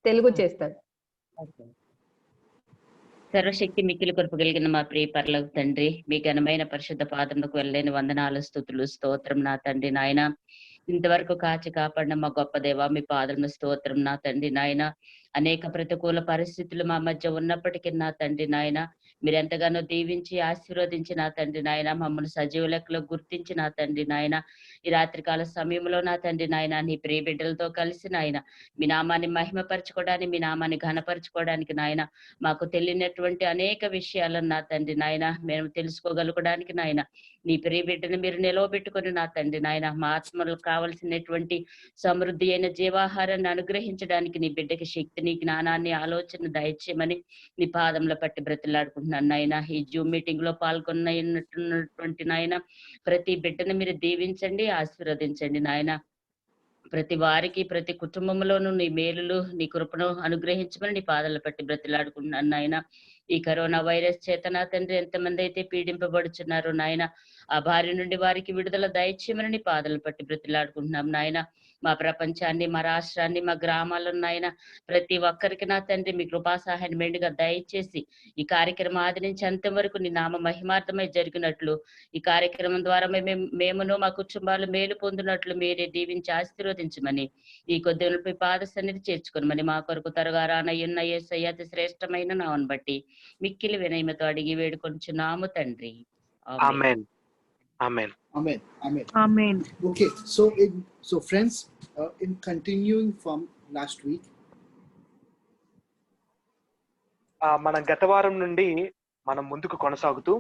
తెలుగు చేస్తాడు. సర్వశక్తి మిక్కిలి కృప కలిగిన మా ప్రియ పరలోక తండ్రి, మీ ఘనమైన పరిశుద్ధ పాదములకు వెళ్ళలేని వందనాలు, స్తుతులు, స్తోత్రం నా తండ్రి నాయన. ఇంతవరకు కాచి కాపాడిన మా గొప్ప దేవ, మీ పాదముల స్తోత్రం నా తండ్రి నాయన. అనేక ప్రతికూల పరిస్థితులు మా మధ్య ఉన్నప్పటికీ నా తండ్రి నాయన, మీరు ఎంతగానో దీవించి ఆశీర్వదించి నా తండ్రి నాయన, మమ్మల్ని సజీవ లెక్కలో గుర్తించి నా తండ్రి నాయన, ఈ రాత్రికాల సమయంలో నా తండ్రి నాయన, నీ ప్రియ బిడ్డలతో కలిసి నాయన, మీ నామాన్ని మహిమపరచుకోవడానికి, మీ నామాన్ని ఘనపరచుకోవడానికి నాయన, మాకు తెలియనటువంటి అనేక విషయాలను నా తండ్రి నాయన మేము తెలుసుకోగలగడానికి నాయన, నీ ప్రియ బిడ్డను మీరు నిలవబెట్టుకొని నా తండ్రి నాయన, మా ఆత్మలకు కావలసినటువంటి సమృద్ధి అయిన జీవాహారాన్ని అనుగ్రహించడానికి నీ బిడ్డకి శక్తిని, జ్ఞానాన్ని, ఆలోచన దయచేయమని నీ పాదంలో పట్టి బ్రతిలాడుకుంటున్నాను నాయన. ఈ జూమ్ మీటింగ్ లో పాల్గొన్నటువంటి నాయన ప్రతి బిడ్డను మీరు దీవించండి, ఆశీర్వదించండి నాయన. ప్రతి వారికి, ప్రతి కుటుంబంలోనూ నీ మేలులు, నీ కృపను అనుగ్రహించమని నీ పాదాలు పట్టి బ్రతిలాడుకుంటున్నాను నాయన. ఈ కరోనా వైరస్ చేత నా తండ్రి ఎంతమంది అయితే పీడింపబడుచున్నారు నాయన, ఆ బారి నుండి వారికి విడుదల దయచేయమని నీ పాదాలు పట్టి బ్రతిలాడుకుంటున్నాం నాయన. మా ప్రపంచాన్ని, మా రాష్ట్రాన్ని, మా గ్రామాలను నాయన ప్రతి ఒక్కరికి నా తండ్రి మీ కృపా సహాయాన్ని మెండుగా దయచేసి ఈ కార్యక్రమం ఆది నుంచి అంతం వరకు నీ నామ మహిమార్థమై జరిగినట్లు, ఈ కార్యక్రమం ద్వారా మేమును మా కుటుంబాలు మేలు పొందినట్లు మీరే దీవించి ఆశీర్వదించమని, ఈ కొద్ది పాద సన్నిధి చేర్చుకోనమని మా కొరకు త్వరగా రానయ్యున్న యేసయ్య అతి శ్రేష్టమైన నామను బట్టి మిక్కిలి వినయమతో అడిగి వేడుకొంచున్నాము తండ్రి. ఆమేన్. Amen. Amen. Amen. Amen. Okay, so friends, in continuing from last week, మన గత వారం నుండి మనం ముందుకు కొనసాగుతూ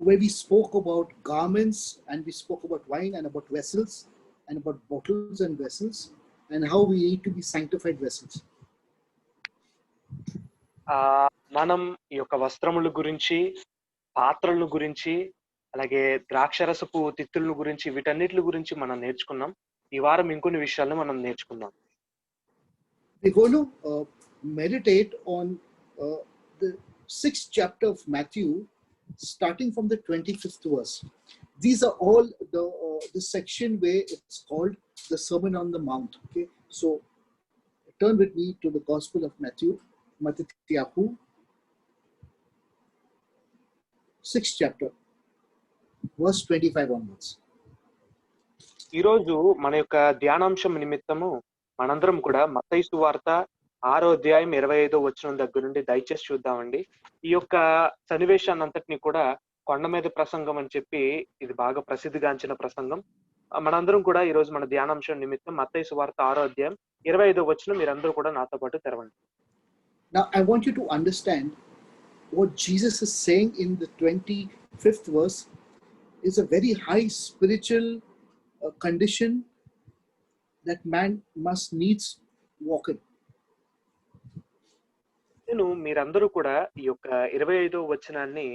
where we spoke about garments and we spoke about wine and about vessels and about bottles and vessels and how we need to be sanctified vessels. మనం ఈ యొక్క వస్త్రముల గురించి, పాత్రల గురించి, అలాగే ద్రాక్షరసపు తిత్తుల గురించి, వీటన్నిటి గురించి మనం నేర్చుకున్నాం. ఈ వారం ఇంకొన్ని విషయాలను మనం నేర్చుకుందాం. We're going to meditate on the 6th chapter of Matthew, starting from the 25th verse. These are all the section where it's called the Sermon on the Mount. Okay, so turn with me to the Gospel of Matthew, 6th chapter, verse 25 onwards. ఈరోజు మన యొక్క ధ్యానాంశం నిమిత్తము మనందరం కూడా మత్తయి సువార్త 6వ అధ్యాయం 25వ వచనం దగ్గర నుండి దయచేసి చూద్దామండి. ఈ యొక్క సన్నివేశాన్ని అంతటిని కూడా కొండ మీద ప్రసంగం అని చెప్పి ఇది బాగా ప్రసిద్ధిగాంచిన ప్రసంగం. మనందరం కూడా ఈ రోజు మన ధ్యానాంశం నిమిత్తం మత్తయి సువార్త 6వ అధ్యాయం 25వ వచనం మీరందరూ కూడా నాతో పాటు తెరవండి. Now I want you to understand what Jesus is saying in the 25th verse is a very high spiritual condition that man must needs walk in. నేను మీరందరూ కూడా ఈ యొక్క 25వ వచనాన్ని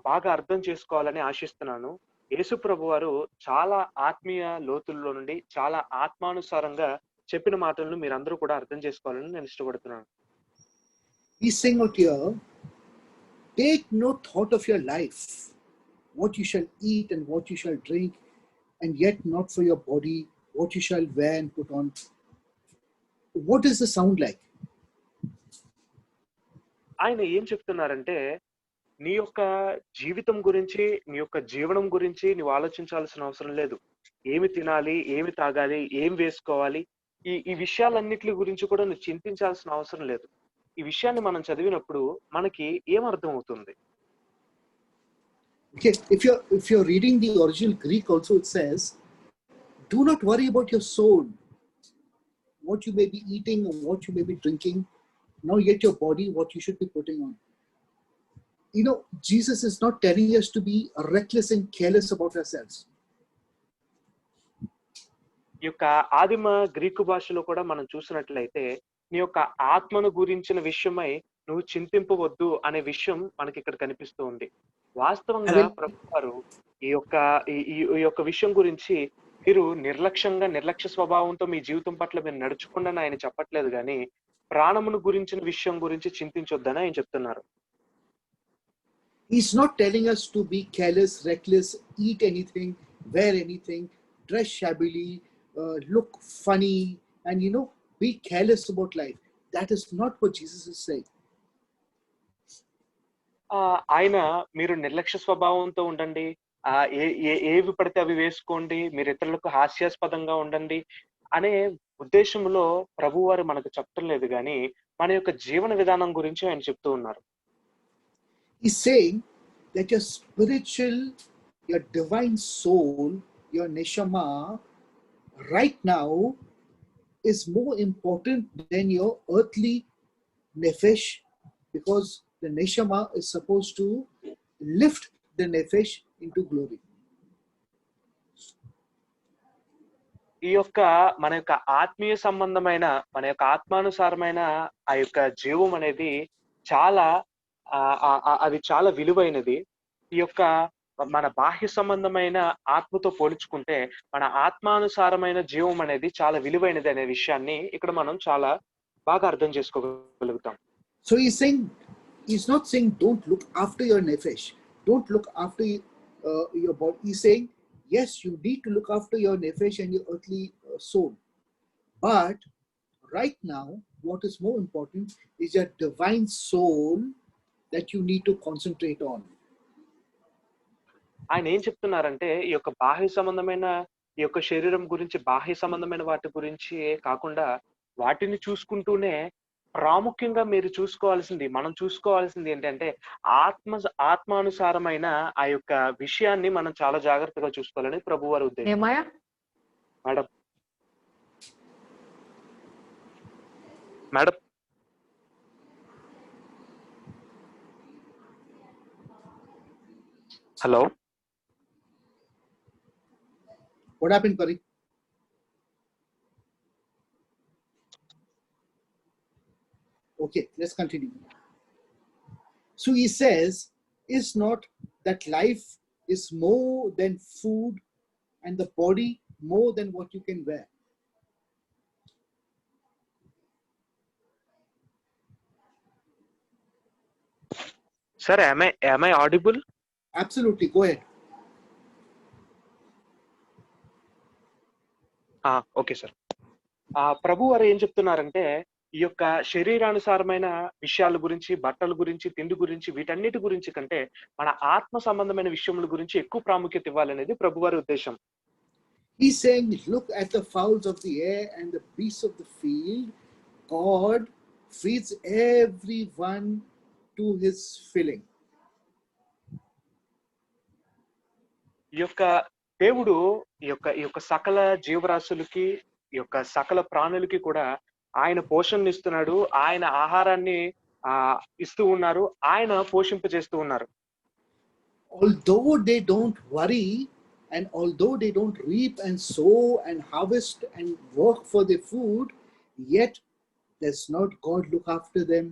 బాగా అర్థం చేసుకోవాలని ఆశిస్తున్నాను. యేసు ప్రభు వారు చాలా ఆత్మీయ లోతుల్లో నుండి చాలా ఆత్మానుసారంగా చెప్పిన మాటలను మీరందరూ కూడా అర్థం చేసుకోవాలని నేను ఇష్టపడుతున్నాను. He's saying out here, take no thought of your life, what you shall eat and what you shall drink, and yet not for your body, what you shall wear and put on. What does the sound like? ఆయన ఏం చెప్తున్నారంటే, నీ యొక్క జీవితం గురించి, నీ యొక్క జీవనం గురించి నువ్వు ఆలోచించాల్సిన అవసరం లేదు. ఏమి తినాలి, ఏమి తాగాలి, ఏం వేసుకోవాలి, ఈ విషయాలన్నిటి గురించి కూడా నువ్వు చింతించాల్సిన అవసరం లేదు. ఈ విషయాన్ని మనం చదివినప్పుడు మనకి ఏం అర్థం అవుతుంది? Okay, if you're reading the original Greek also, it says, do not worry about your soul, what you may be eating or what you may be drinking, nor yet your body, what you should be putting on. You know, Jesus is not telling us to be reckless and careless about ourselves. ఈ యొక్క ఆదిమ Greek భాషలో కూడా మనం చూసినట్లయితే, నీ యొక్క ఆత్మను గురించిన విషయమై నువ్వు చింతింపవద్దు అనే విషయం మనకి ఇక్కడ కనిపిస్తూ ఉంది. వాస్తవంగా ప్రభు వారు ఈ యొక్క విషయం గురించి మీరు నిర్లక్ష్య స్వభావంతో మీ జీవితం పట్ల మీరు నడుచుకుండా ఆయన చెప్పట్లేదు, కానీ ప్రాణమును గురించిన విషయం గురించి చింతించొద్దని ఆయన చెప్తున్నారు. He's not telling us to be careless, reckless, eat anything, wear anything, dress shabbily, look funny and be careless about life. That is not what Jesus is saying. ఆయన మీరు నిర్లక్ష్య స్వభావంతో ఉండండి, ఏవి పడితే అవి వేసుకోండి, మీరు ఇతరులకు హాస్యాస్పదంగా ఉండండి అనే ఉద్దేశంలో ప్రభువారు మనకు చెప్పటం లేదు గాని మన యొక్క జీవన విధానం గురించి ఆయన చెప్తూ ఉన్నారు. He's saying that your spiritual, your divine soul, your neshama right now is more important than your earthly nephesh, because the neshama is supposed to lift the nephesh into glory. ఈ యొక్క మన యొక్క ఆత్మీయ సంబంధమైన, మన యొక్క ఆత్మానుసారమైన ఆ యొక్క జీవం అనేది చాలా అది చాలా విలువైనది. ఈ యొక్క మన బాహ్య సంబంధమైన ఆత్మతో పోల్చుకుంటే మన ఆత్మానుసారమైన జీవం అనేది చాలా విలువైనది అనే విషయాన్ని ఇక్కడ మనం చాలా బాగా అర్థం చేసుకోగలుగుతాం. So he's not saying don't look after your nephesh, don't look after your body. He's saying yes, you need to look after your nephesh and your earthly soul, but right now what is more important is your divine soul that you need to concentrate on. ఆయన ఏం చెప్తున్నారంటే ఈ యొక్క బాహ్య సంబంధమైన ఈ యొక్క శరీరం గురించి, బాహ్య సంబంధమైన వాటి గురించి కాకుండా వాటిని చూసుకుంటూనే ప్రాముఖ్యంగా మనం చూసుకోవాల్సింది ఏంటంటే ఆత్మానుసారమైన ఆ యొక్క విషయాన్ని మనం చాలా జాగ్రత్తగా చూసుకోవాలని ప్రభువారి ఉద్దేశం. Madam hello, What happened, Pari? Okay, let's continue. So he says, is not that life is more than food and the body more than what you can wear? Sir, am I audible? Absolutely, go ahead. Okay sir. Prabhu వారు ఏం చెప్తున్నారంటే ఈ యొక్క శరీరానుసారమైన విషయాల గురించి, బట్టల గురించి, తిండి గురించి, వీటన్నిటి గురించి కంటే మన ఆత్మ సంబంధమైన విషయముల గురించి ఎక్కువ ప్రాముఖ్యత ఇవ్వాలనేది ప్రభు వారి ఉద్దేశం. He's saying, look at the fowls of the air and the beasts of the field. God feeds everyone to his filling. ఈ యొక్క దేవుడు ఈ యొక్క సకల జీవరాశులకి, ఈ యొక్క సకల ప్రాణులకి కూడా ఆయన పోషణ ఇస్తున్నాడు, ఆయన ఆహారాన్ని ఇస్తూ ఉన్నారు, ఆయన పోషింపజేస్తూ ఉన్నారు. Although they don't worry, and although they don't reap and sow and harvest and work for their food, yet does not God look after them?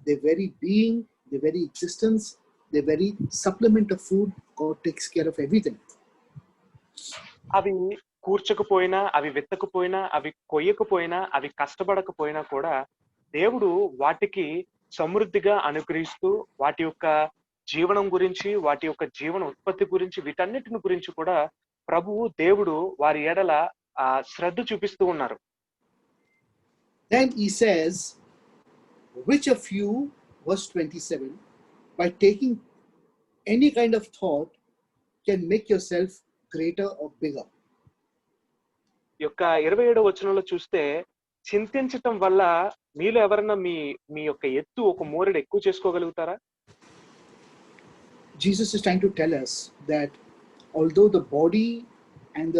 Their very being, their very existence, their very supplement of food, God takes care of everything. అవి కూర్చకపోయినా, అవి విత్తకపోయినా, అవి కొయ్యకపోయినా, అవి కష్టపడకపోయినా కూడా దేవుడు వాటికి సమృద్ధిగా అనుగ్రహిస్తూ వాటి యొక్క జీవనం గురించి, వాటి యొక్క జీవన ఉత్పత్తి గురించి, వీటన్నిటిని గురించి కూడా ప్రభువు దేవుడు వారి ఎడల శ్రద్ధ చూపిస్తూ ఉన్నారు. Then he says, which of you, verse 27, by taking any kind of thought can make yourself greater or bigger? ఈ యొక్క 27వ వచనంలో చూస్తే, చింతించటం వల్ల మీలో ఎవరన్నా మీ యొక్క ఎత్తు ఒక మోరెడు ఎక్కువ చేసుకోగలుగుతారా? Jesus is trying to tell us that although the body and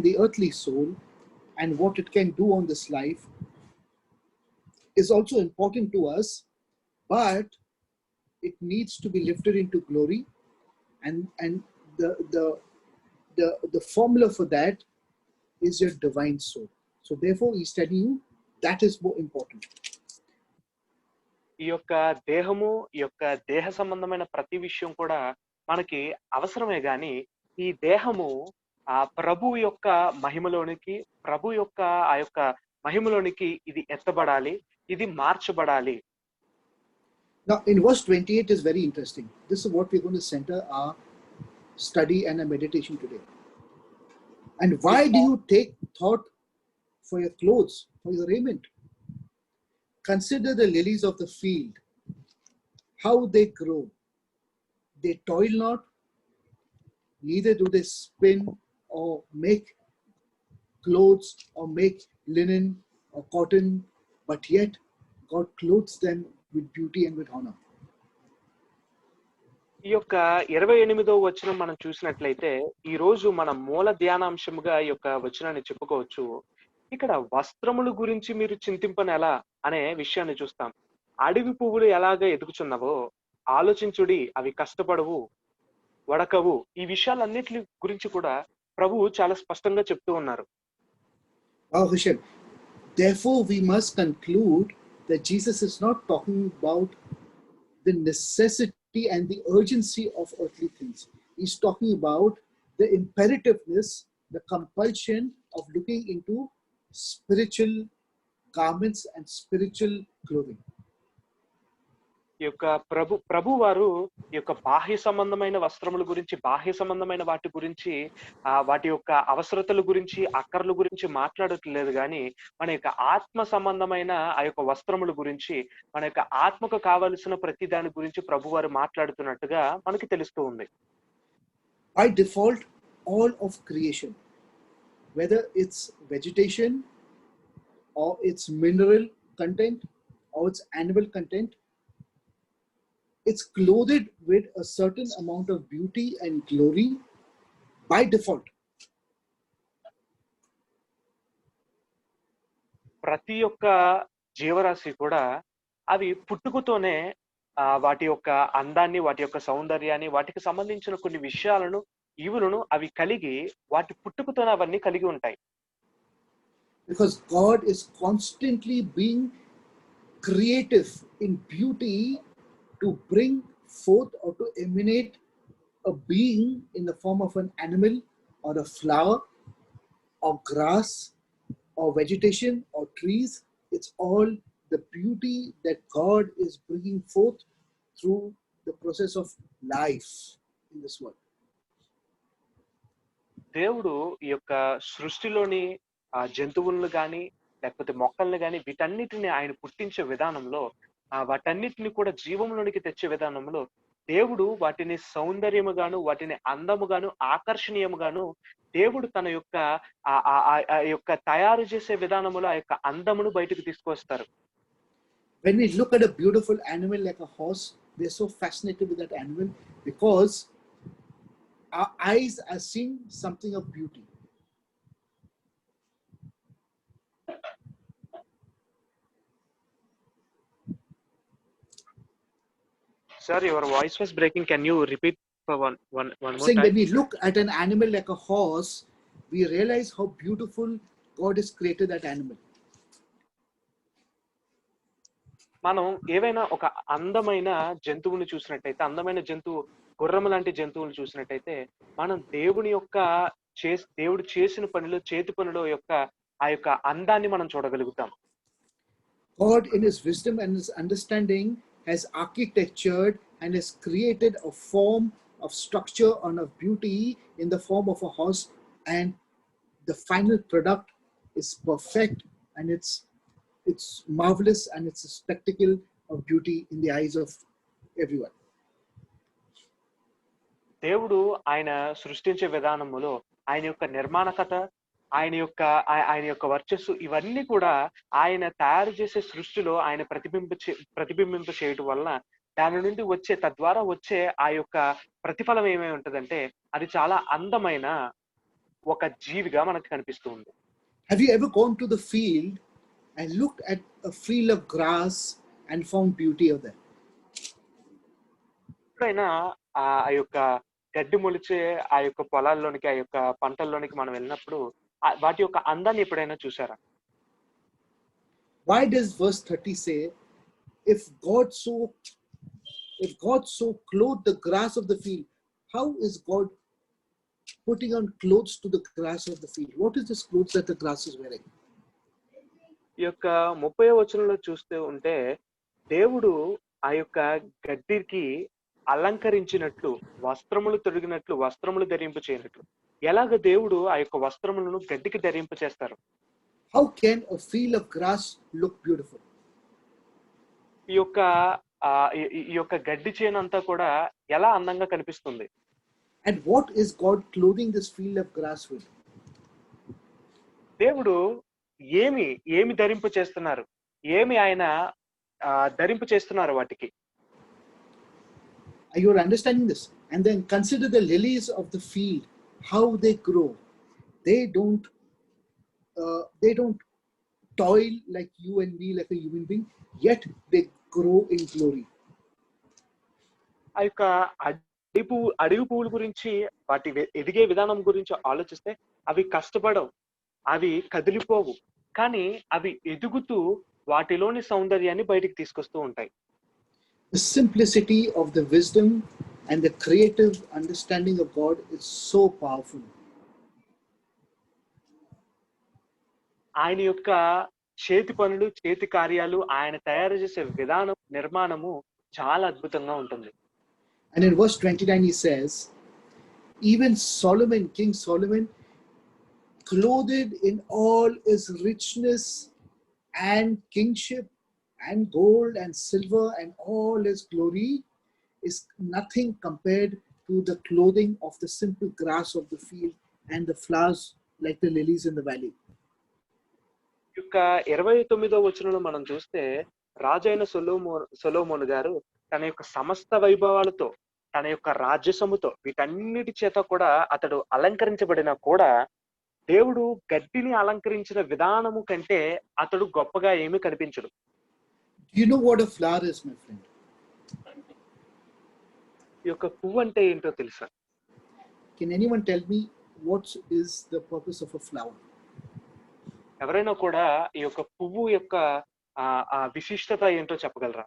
the earthly soul and what it can do on this life is also important to us, but it needs to be lifted into glory, and the formula for that is your divine soul. So therefore he's telling you that is more important. ఈ యొక్క దేహము, ఈ యొక్క దేహ సంబంధమైన ప్రతి విషయం కూడా మనకి అవసరమే గాని ఈ దేహము ప్రభు యొక్క మహిమలోనికి, ప్రభు యొక్క ఆ యొక్క మహిమలోనికి ఇది ఎత్తబడాలి, ఇది మార్చబడాలి. Now in verse 28 is very interesting. This is what we're going to center our study and our meditation today. And why do you take thought for your clothes, for your raiment. Consider the lilies of the field, how they grow. They toil not, neither do they spin or make clothes or make linen or cotton, but yet God clothes them with beauty and with honor. ఈ యొక్క 28వ వచనం మనం చూసినట్లయితే ఈ రోజు మన మూల ధ్యానాంశముగా ఈ యొక్క వచనాన్ని చెప్పుకోవచ్చు. ఇక్కడ వస్త్రముల గురించి మీరు చింతింపనెలా అనే విషయాన్ని చూస్తాం. అడవి పువ్వులు ఎలాగ ఎదుగుచున్నవో ఆలోచించుడి, అవి కష్టపడవు, వడకవు. ఈ విషయాలన్నిటి గురించి కూడా ప్రభువు చాలా స్పష్టంగా చెప్తూ ఉన్నారు. Wow, Hashem. Therefore, we must conclude that Jesus is not talking about the necessity and the urgency of earthly things. He's talking about the imperativeness, the compulsion of looking into spiritual garments and spiritual clothing. ఈ యొక్క ప్రభు వారు ఈ యొక్క బాహ్య సంబంధమైన వస్త్రముల గురించి, బాహ్య సంబంధమైన వాటి గురించి, వాటి యొక్క అవసరతల గురించి, అక్కర్ల గురించి మాట్లాడట్లేదు కానీ మన యొక్క ఆత్మ సంబంధమైన ఆ యొక్క వస్త్రముల గురించి, మన యొక్క ఆత్మకు కావలసిన ప్రతి దాని గురించి ప్రభు వారు మాట్లాడుతున్నట్టుగా మనకి తెలుస్తూ ఉంది. By default, all of creation, whether it's vegetation or its mineral content or its animal content, it's clothed with a certain amount of beauty and glory by default. ప్రతి ఒక్క జీవరాశి కూడా అవి పుట్టుకతోనే వాటి యొక్క అందాన్ని, వాటి యొక్క సౌందర్యాన్ని, వాటికి సంబంధించిన కొన్ని విషయాలను, ఈవులను అవి కలిగి వాటి పుట్టుకతోనే అవన్నీ కలిగి ఉంటాయి. Because God is constantly being creative in beauty to bring forth or to emanate a being in the form of an animal or a flower or grass or vegetation or trees. It's all the beauty that God is bringing forth through the process of life in this world. దేవుడు ఈ యొక్క సృష్టిలోని జంతువులను కానీ లేకపోతే మొక్కల్ని కానీ వీటన్నిటిని ఆయన పుట్టించే విధానంలో, వాటన్నిటిని కూడా జీవంలోనికి తెచ్చే విధానంలో దేవుడు వాటిని సౌందర్యముగాను, వాటిని అందముగాను, ఆకర్షణీయముగాను దేవుడు తన యొక్క ఆ యొక్క తయారు చేసే విధానములో ఆ యొక్క అందమును బయటకు తీసుకొస్తారు. When we look at a beautiful animal like a horse, we're so fascinated with that animal because our eyes are seeing something of beauty. Sir, your voice was breaking. Can you repeat for one more Saying time? when we look at an animal like a horse, we realize how beautiful God has created that animal. మనం ఏవైనా ఒక అందమైన జంతువుని చూసినట్టయితే, అందమైన జంతువు గుర్రం లాంటి జంతువులు చూసినట్టయితే మనం దేవుడు చేసిన పనిలో, చేతి పనిలో యొక్క ఆ యొక్క అందాన్ని మనం చూడగలుగుతాం. God in his wisdom and his understanding has architectured and has created a form of structure and of beauty in the form of a horse, and the final product is perfect and it's marvelous and it's a spectacle of beauty in the eyes of everyone. దేవుడు ఆయన సృష్టించే విధానములో ఆయన యొక్క నిర్మాణకత, ఆయన యొక్క వర్చస్సు, ఇవన్నీ కూడా ఆయన తయారు చేసే సృష్టిలో ఆయన ప్రతిబింబింప చేయడం వలన దాని నుండి తద్వారా వచ్చే ఆ యొక్క ప్రతిఫలం ఏమై ఉంటదంటే అది చాలా అందమైన ఒక జీవిగా మనకు కనిపిస్తుంది. Have you ever gone to the field and looked at a field of grass and found beauty of that? ఎప్పుడైనా ఆ యొక్క గడ్డి మొలిచే ఆ యొక్క పొలాల్లోనికి, ఆ యొక్క పంటల్లోనికి మనం వెళ్ళినప్పుడు వాటి యొక్క అందాన్ని ఎప్పుడైనా చూసారా? Why does verse 30 say, if God so clothed the grass of the field, how is God putting on clothes to the grass of the field? What is this clothes that the grass is wearing? ఈ యొక్క 30వ వచనంలో చూస్తూ ఉంటే దేవుడు ఆ యొక్క గడ్డికి అలంకరించినట్లు, వస్త్రములు తొడిగినట్లు, వస్త్రములు ధరింప చేయనట్లు, ఎలాగ దేవుడు ఆ యొక్క వస్త్రములను గడ్డికి ధరింప చేస్తారు? How can a field of grass look beautiful? ఈ యొక్క ఈ యొక్క గడ్డి చేను అంతా కూడా ఎలా అందంగా కనిపిస్తుంది? And what is God clothing this field of grass with? దేవుడు ఏమి ధరింపు చేస్తున్నారు? ఏమి ఆయన ధరింపు చేస్తున్నారు వాటికి? Are you understanding this? And then consider the lilies of the field, how they grow. They don't toil like you and me, like a human being, yet they grow in glory. ఆ యొక్క అడవి పువ్వుల గురించి, వాటి ఎదిగే విధానం గురించి ఆలోచిస్తే అవి కష్టపడవు, అవి కదిలిపోవు, కానీ అవి ఎదుగుతూ వాటిలోని సౌందర్యాన్ని బయటికి తీసుకొస్తూ ఉంటాయి. The simplicity of the wisdom and the creative understanding of God is so powerful. ఆయన యొక్క చేతి పనులు, చేతి కార్యాలు, ఆయన తయారు చేసే విధానం, నిర్మాణము చాలా అద్భుతంగా ఉంటుంది. And in verse 29 he says, even Solomon, King Solomon, clothed in all his richness and kingship and gold and silver and all his glory, is nothing compared to the clothing of the simple grass of the field and the flowers like the lilies in the valley. ఈ యొక్క 29వ వచనంలో మనం చూస్తే, రాజైన సొలొమోను గారు తన యొక్క సమస్త వైభవాలతో, తన యొక్క రాజ్యసముతో, వీటన్నిటి చేత కూడా అతడు అలంకరించబడినా కూడా దేవుడు గడ్డిని అలంకరించిన విధానము కంటే అతడు గొప్పగా ఏమీ కనిపించడు. Do you know what a flower is, my friend? ఈ యొక్క పువ్వు అంటే ఏంటో తెలుసా? Can anyone tell me what is the purpose of a flower? ఎవరైనా కూడా ఈ యొక్క పువ్వు యొక్క విశిష్టత ఏంటో చెప్పగలరా?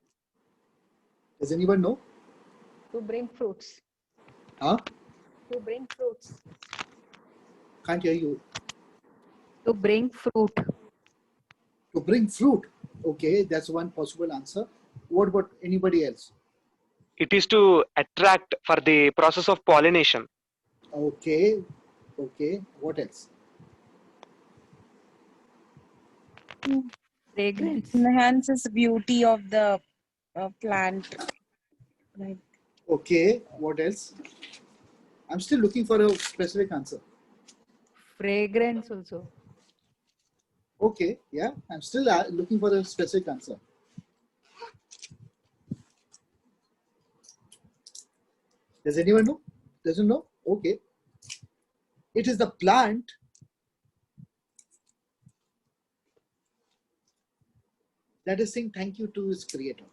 Does anyone know? To bring fruits. Huh? To bring fruits. Can't hear you. To bring fruit. To bring fruit. Okay, that's one possible answer. What about anybody else? It is to attract for the process of pollination. Okay. What else? Fragrance. Enhances beauty of the plant. Right. Okay, what else? I'm still looking for a specific answer. Fragrance also. Okay, yeah, I'm still looking for a specific answer. Does anyone know? Doesn't know? Okay. It is the plant that is saying thank you to its creator.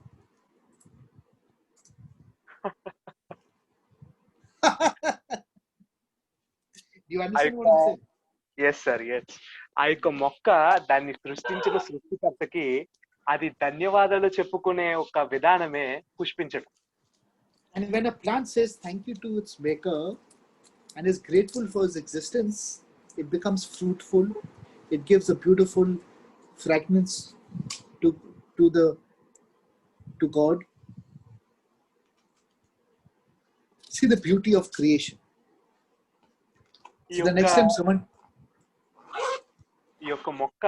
Do you understand what I'm saying? Yes sir, yes. ఆ యొక్క మొక్క దాన్ని సృష్టించిన సృష్టికర్తకి అది ధన్యవాదాలు చెప్పుకునే ఒక విధానమే పుష్పించడం. And when a plant says thank you to its maker and is grateful for its existence, it becomes fruitful. It gives a beautiful fragrance to God. See the beauty of creation. So the next time someone ఈ యొక్క మొక్క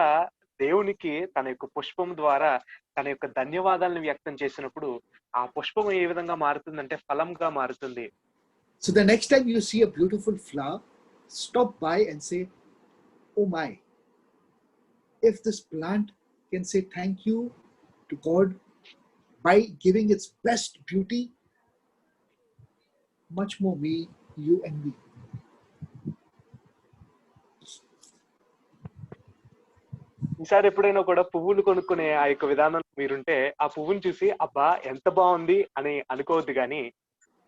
దేవునికి తన యొక్క పుష్పం ద్వారా తన యొక్క ధన్యవాదాలను వ్యక్తం చేసినప్పుడు ఆ పుష్పం ఏ విధంగా మారుతుందంటే ఫలంగా మారుతుంది. So the next time you see a beautiful flower, stop by and say, oh my, if this plant can say thank you to God by giving its best beauty, much more me, you and me. ఈసారి ఎప్పుడైనా కూడా పువ్వులు కొనుక్కునే ఆ యొక్క విధానం మీరుంటే, ఆ పువ్వుని చూసి అబ్బా ఎంత బాగుంది అని అనుకోవద్దు, కానీ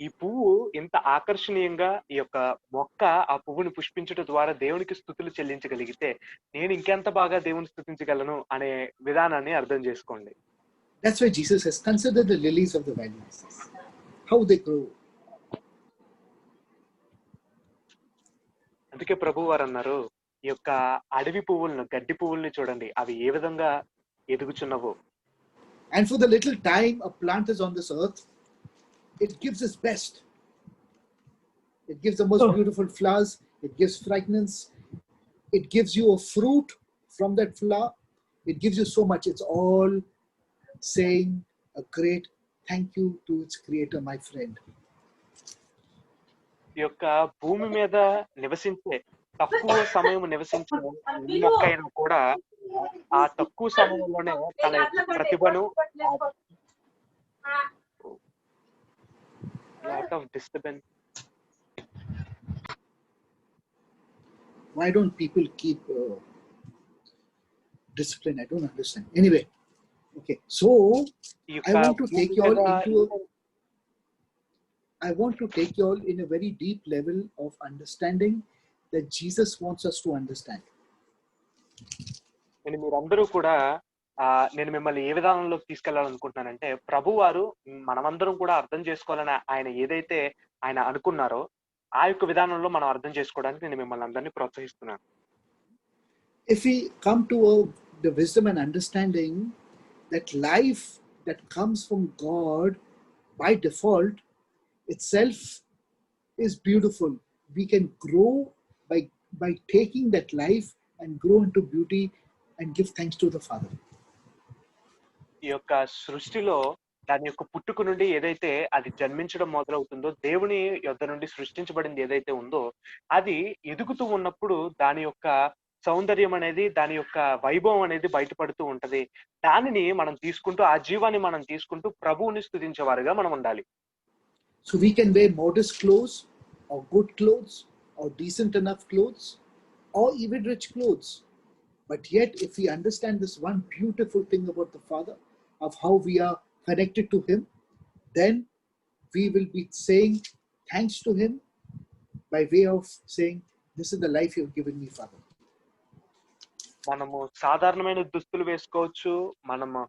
ఈ పువ్వు ఇంత ఆకర్షణీయంగా ఈ యొక్క మొక్క ఆ పువ్వుని పుష్పించడం ద్వారా దేవునికి స్తుతులు చెల్లించగలిగితే నేను ఇంకెంత బాగా దేవుని స్తుతించగలను అనే విధానాన్ని అర్థం చేసుకోండి. That's why Jesus says, consider the lilies of the valley, how they grow. అందుకే ప్రభు వారు అన్నారు, ఈ యొక్క అడవి పువ్వులను, గడ్డి పువ్వుల్ని చూడండి, అవి ఏ విధంగా ఎదుగుచున్నవో. And for the little time a plant is on this earth, it gives its best. It gives the most beautiful flowers. It gives fragrance. It gives you a fruit from that flower, it gives you so much. It's all saying a great thank you to its creator, my friend. ఈ యొక్క భూమి మీద నివసించే తక్కువ సమయం నివసించే ఏ మొక్కైనా కూడా ఆ తక్కువ సమయంలోనే తన యొక్క ప్రతిభను lot of disturbance. Why don't people keep discipline? I don't understand. Anyway, okay. So ఈ I యొక్క want to భూమి take you all మీద into I want to take you all in a very deep level of understanding that Jesus wants us to understand. నేను మీరందరూ కూడా నేను మిమ్మల్ని ఏ విధానంలోకి తీసుకెళ్లాలనుకుంటున్నానంటే, ప్రభు వారు మనమందరం కూడా అర్థం చేసుకోవాలని ఆయన ఏదైతే ఆయన అనుకున్నారో ఆ యొక్క విధానంలో మనం అర్థం చేసుకోవడానికి నేను మిమ్మల్ని అందరినీ ప్రోత్సహిస్తున్నాను. If we come to the wisdom and understanding that life that comes from God by default itself is beautiful. We can grow by taking that life and grow into beauty and give thanks to the Father. ఈ యొక్క సృష్టిలో దాని యొక్క పుట్టుక నుండి ఏదైతే అది జన్మించడం మొదలవుతుందో, దేవుని యొద్ద నుండి సృష్టించబడింది ఏదైతే ఉందో అది ఎదుగుతూ ఉన్నప్పుడు దాని యొక్క సౌందర్యం అనేది, దాని యొక్క వైభవం అనేది బయటపడుతూ ఉంటది. దానిని మనం తీసుకుంటూ, ఆ జీవాన్ని మనం తీసుకుంటూ ప్రభువుని స్తుతించేవారుగా మనం ఉండాలి. So we can wear modest clothes or good clothes or decent enough clothes or even rich clothes. But yet, if we understand this one beautiful thing about the Father, of how we are connected to Him, then we will be saying thanks to Him by way of saying, this is the life you have given me, Father. మనము సాధారణమైన దుస్తులు వేసుకోవచ్చు, మనము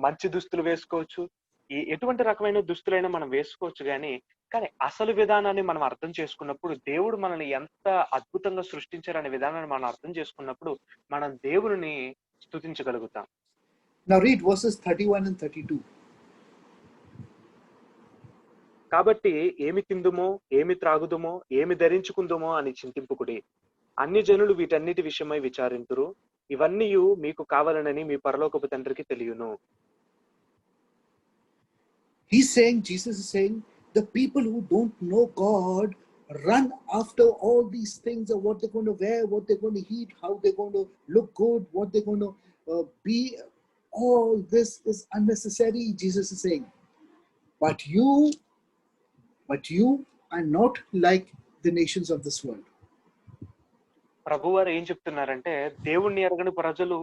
మంచి దుస్తులు వేసుకోవచ్చు, ఎటువంటి రకమైన దుస్తులైనా మనం వేసుకోవచ్చు. కానీ అసలు విధానాన్ని మనం అర్థం చేసుకున్నప్పుడు, దేవుడు మనల్ని ఎంత అద్భుతంగా సృష్టించారనే విధానాన్ని మనం అర్థం చేసుకున్నప్పుడు మనం దేవుని స్తుతించగలుగుతాం. Now read verses 31 and 32. కాబట్టి ఏమి తిందుమో, ఏమి త్రాగుదుమో, ఏమి ధరించుకుందుమో అని చింతింపుకుడి. అన్ని జనులు వీటన్నిటి విషయమై విచారింతురు. ఇవన్నీ మీకు కావాలనని మీ పరలోకపు తండ్రికి తెలియను. He's saying, Jesus is saying, the people who don't know God run after all these things of what they're going to wear, what they're going to eat, how they're going to look good, what they're going to be. All this is unnecessary, Jesus is saying. But you are not like the nations of this world. ప్రభువారు ఏం చెప్తున్నారంటే, దేవుణ్ణి ఎరగని ప్రజలు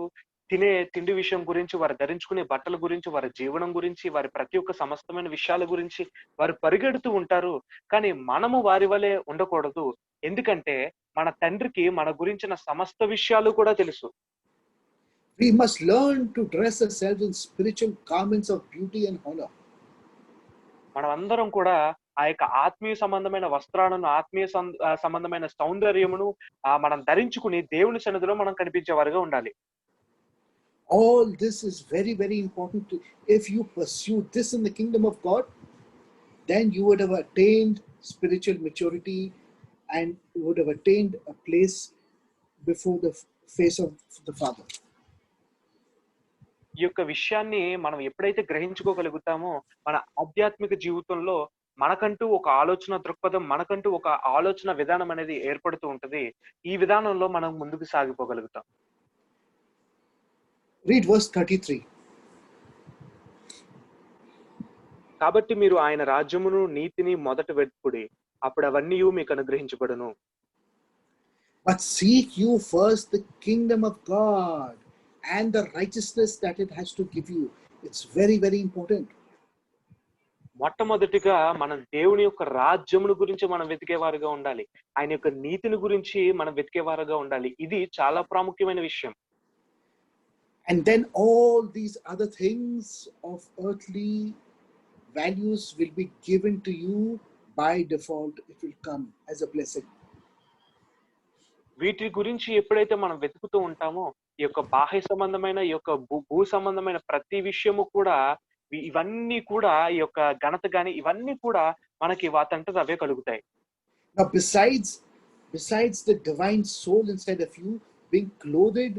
తినే తిండి విషయం గురించి, వారు ధరించుకునే బట్టల గురించి, వారి జీవనం గురించి, వారి ప్రతి ఒక్క సమస్తమైన విషయాల గురించి వారు పరిగెడుతూ ఉంటారు. కానీ మనము వారి వలె ఉండకూడదు. ఎందుకంటే మన తండ్రికి మన గురించిన సమస్త విషయాలు కూడా తెలుసు. We must learn to dress ourselves in spiritual garments of beauty and honor. మనం అందరం కూడా ఆ యొక్క ఆత్మీయ సంబంధమైన వస్త్రాలను, ఆత్మీయ సంబంధమైన సౌందర్యమును మనం ధరించుకుని దేవుని సన్నిధిలో మనం కనిపించేవారుగా ఉండాలి. All this is very, very important. If you pursue this in the kingdom of God, then you would have attained spiritual maturity and you would have attained a place before the face of the Father. ఈ యొక్క విషయాన్ని మనం ఎప్పుడైతే గ్రహించుకోగలుగుతామో, మన ఆధ్యాత్మిక జీవితంలో మనకంటూ ఒక ఆలోచన దృక్పథం, మనకంటూ ఒక ఆలోచన విధానం అనేది ఏర్పడుతూ ఉంటది. ఈ విధానంలో మనం ముందుకు సాగిపోగలుగుతాం. Read verse 33. కాబట్టి మీరు ఆయన రాజ్యమును నీతిని మొదట వెతుకుడి, అప్పుడు అవన్నీ మీకు అనుగ్రహించబడును. But seek you first the kingdom of God and the righteousness that it has to give you. It's very, very important. మొట్టమొదటిగా మనం దేవుని యొక్క రాజ్యమును గురించి మనం వెతికేవారుగా ఉండాలి. ఆయన యొక్క నీతిని గురించి మనం వెతికేవారుగా ఉండాలి. ఇది చాలా ప్రాముఖ్యమైన విషయం. And then all these other things of earthly values will be given to you by default. It will come as a blessing. వీటి గురించి ఎప్పుడైతే మనం వెతుకుతూ ఉంటామో, ఈ యొక్క బాహ్య సంబంధమైన, ఈ యొక్క భూ సంబంధమైన ప్రతి విషయము కూడా, ఇవన్నీ కూడా, ఈ యొక్క ఘనత గాని ఇవన్నీ కూడా మనకి వాటంతట అవే కలుగుతాయి. Now besides the divine soul inside of you being clothed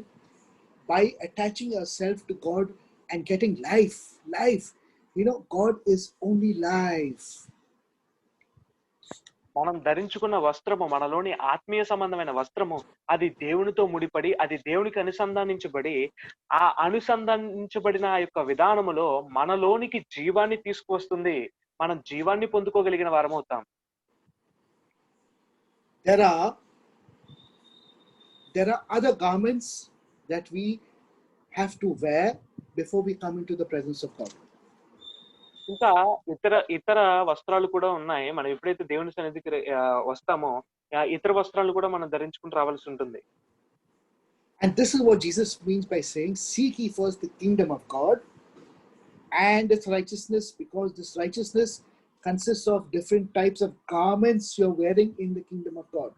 by attaching ourselves to God and getting life. You know, God is only life. మనం ధరించుకున్న వస్త్రము, మనలోని ఆత్మీయ సంబంధమైన వస్త్రము, అది దేవునితో ముడిపడి, అది దేవునికి అనుసంధానించబడి, ఆ అనుసంధానించబడిన ఆ యొక్క విధానములో మనలోనికి జీవాన్ని తీసుకువస్తుంది. మనం జీవాన్ని పొందుకోగలిగిన వారమవుతాం. There are other garments that we have to wear before we come into the presence of God. ఇంకా ఇతర వస్త్రాలు కూడా ఉన్నాయి. మనం ఎప్పుడైతే దేవుని సన్నిధికి వస్తామో ఇతర వస్త్రాలు కూడా మనం ధరించుకుని రావాల్సి ఉంటుంది. And this is what Jesus means by saying, seek ye first the kingdom of God and its righteousness, because this righteousness consists of different types of garments you're wearing in the kingdom of God.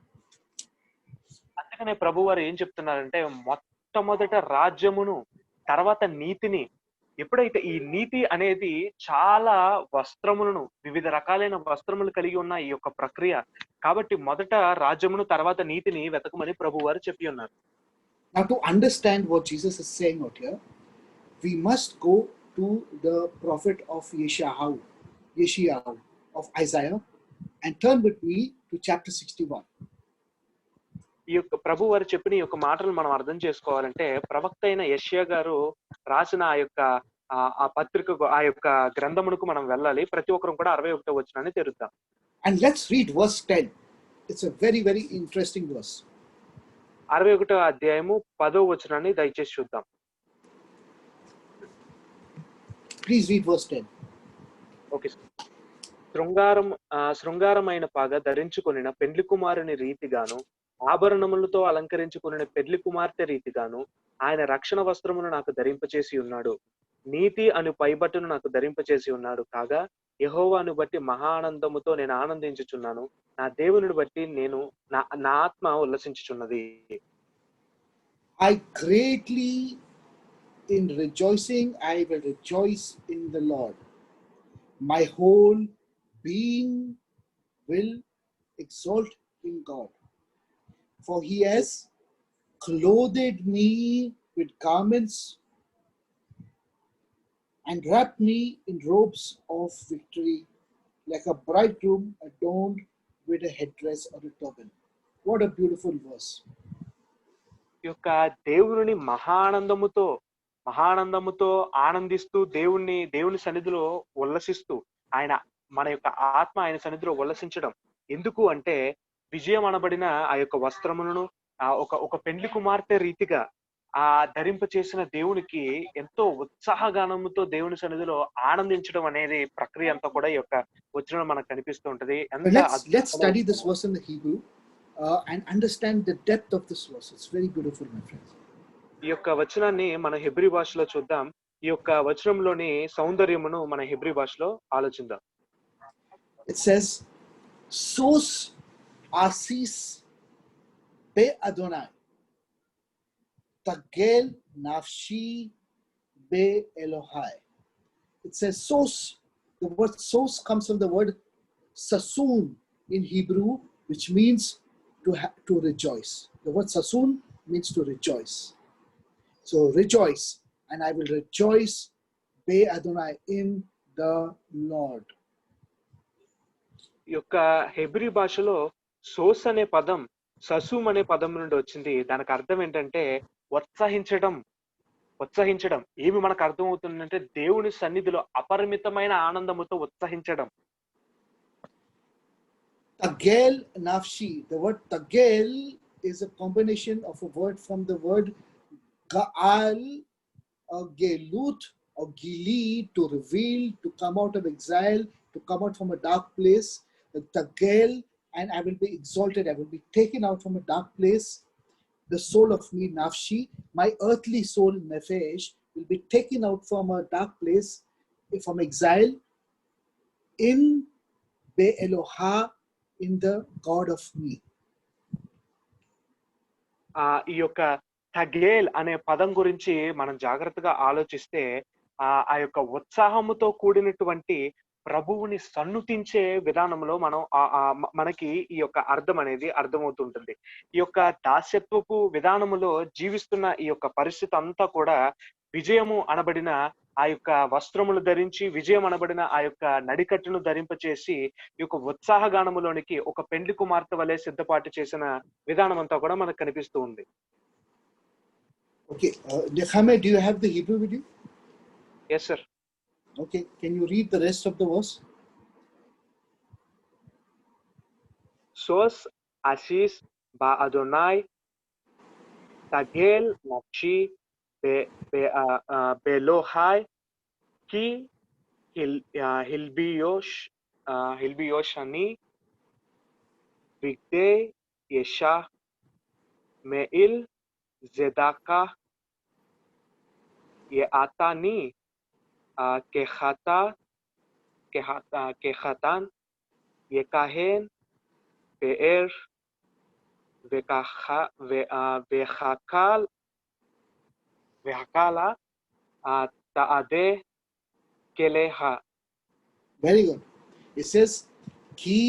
అందుకనే ప్రభువారు ఏం చెప్తున్నారంటే, మొట్టమొదట రాజ్యమును, తర్వాత నీతిని. ఎప్పుడైతే ఈ నీతి అనేది చాలా వస్త్రములను, వివిధ రకాలైన వస్త్రములు కలిగి ఉన్న ఈ యొక్క ప్రక్రియ కాబట్టి మొదట రాజ్యమును తర్వాత నీతిని వెతకమని ప్రభువారు చెప్పి ఉన్నారు. Now, to understand what Jesus is saying out here, we must go to the prophet of Yeshayahu of Isaiah, and turn with me to chapter 61. ఈ యొక్క ప్రభువారు చెప్పిన ఈ యొక్క మాటలు మనం అర్థం చేసుకోవాలంటే, ప్రవక్త అయిన యెషయా గారు రాసిన ఆ పత్రికకు, ఆ యొక్క గ్రంథమునకు మనం వెళ్ళాలి. ప్రతి ఒక్కరు కూడా 61వ వచనాన్ని తెరుద్దాం. And let's read verse 10. It's a very, very interesting verse. 61వ అధ్యాయము 10వ వచనాన్ని దయచేసి చూద్దాం. Please read verse 10. ఓకే. శృంగారమైన పాగ ధరించుకొనిన పెండ్లి కుమారుని రీతిగాను, ఆభరణములతో అలంకరించుకొనిన పెండ్లి కుమార్తె రీతిగాను ఆయన రక్షణ వస్త్రమును నాకు ధరింపచేసి ఉన్నాడు. నీతి అను పైబట్టును నాకు ధరింపచేసి ఉన్నాడు. కాగా యెహోవాను బట్టి మహా ఆనందముతో నేను ఆనందించుచున్నాను. నా దేవుని బట్టి నా ఆత్మ ఉల్లసించుచున్నది. I greatly in rejoicing, I will rejoice in the Lord. My whole being will exalt in God. For he has clothed me with garments and wrapped me in robes of victory, like a bridegroom adorned with a headdress or a turban. What a beautiful verse. ఈ యొక్క దేవుని మహానందముతో ఆనందిస్తూ దేవుని సన్నిధిలో ఉల్లసిస్తూ మన యొక్క ఆత్మ ఆయన సన్నిధిలో ఉల్లసించడం ఎందుకు అంటే, విజయం అనబడిన ఆ యొక్క వస్త్రములను ఒక పెండ్లి కుమార్తె రీతిగా ధరింప చేసిన దేవునికి ఎంతో ఉత్సాహగానముతో దేవుని సన్నిధిలో ఆనందించడం అనేది ప్రక్రియ అంతా కూడా ఈ యొక్క వచనం మనకు కనిపిస్తూ ఉంటది. Let's study this verse in the Hebrew and understand the depth of this verse. It's very beautiful, my friends. ఈ యొక్క వచనాన్ని మన హెబ్రీ భాషలో చూద్దాం. ఈ యొక్క వచనంలోని సౌందర్యమును మన హెబ్రీ భాషలో ఆలోచిద్దాం. It says, Sos Asis Be Adonai Tagel Nafshi Be Elohai. It says Sos. The word Sos comes from the word Sasun in Hebrew, which means to rejoice. The word Sasun means to rejoice. So rejoice, and I will rejoice, Be Adonai, in the Lord. ఈ యొక్క Hebrew భాషలో సోస్ అనే పదం ససూమ్ అనే పదం నుండి వచ్చింది. దానికి అర్థం ఏంటంటే ఉత్సహించడం. ఏమి మనకు అర్థం అవుతుందంటే, దేవుని సన్నిధిలో అపరిమితమైన ఆనందముతో ఉత్సహించడం. Tagel Nafshi. The word Tagel is a combination of a word from the word Gaal or Gelut or Gili, to reveal, to come out of exile, to come out from a dark place. Tagel, and I will be exalted. I will be taken out from a dark place. The soul of me, Nafshi, my earthly soul, Nefesh, will be taken out from a dark place, from exile, in Be Eloha, in the God of me. ఈ యొక్క తగేల్ అనే పదం గురించి మనం జాగ్రత్తగా ఆలోచిస్తే, ఆ యొక్క ఉత్సాహముతో కూడినటువంటి ప్రభువుని సన్నుతించే విధానంలో మనం మనకి ఈ యొక్క అర్థం అనేది అర్థమవుతుంటుంది. ఈ యొక్క దాస్యత్వపు విధానములో జీవిస్తున్న ఈ యొక్క పరిస్థితి అంతా కూడా విజయము అనబడిన ఆ యొక్క వస్త్రములు ధరించి, విజయం అనబడిన ఆ యొక్క నడికట్టును ధరింపచేసి ఈ యొక్క ఉత్సాహగానములోనికి ఒక పెండ్లి కుమార్తె వలె సిద్ధపాటు చేసిన విధానం అంతా కూడా మనకు కనిపిస్తూ ఉంది. Okay, Nehemiah, do you have the Hebrew with you? Yes sir. Okay, can you read the rest of the verse? שוש אשיש באדוני תגל נפשי באלוהי כי הלביושני בגדי ישע מעיל צדקה יעתני כחתן יכהן פאר והקלה תעדה כליה. Very good. It says, Ki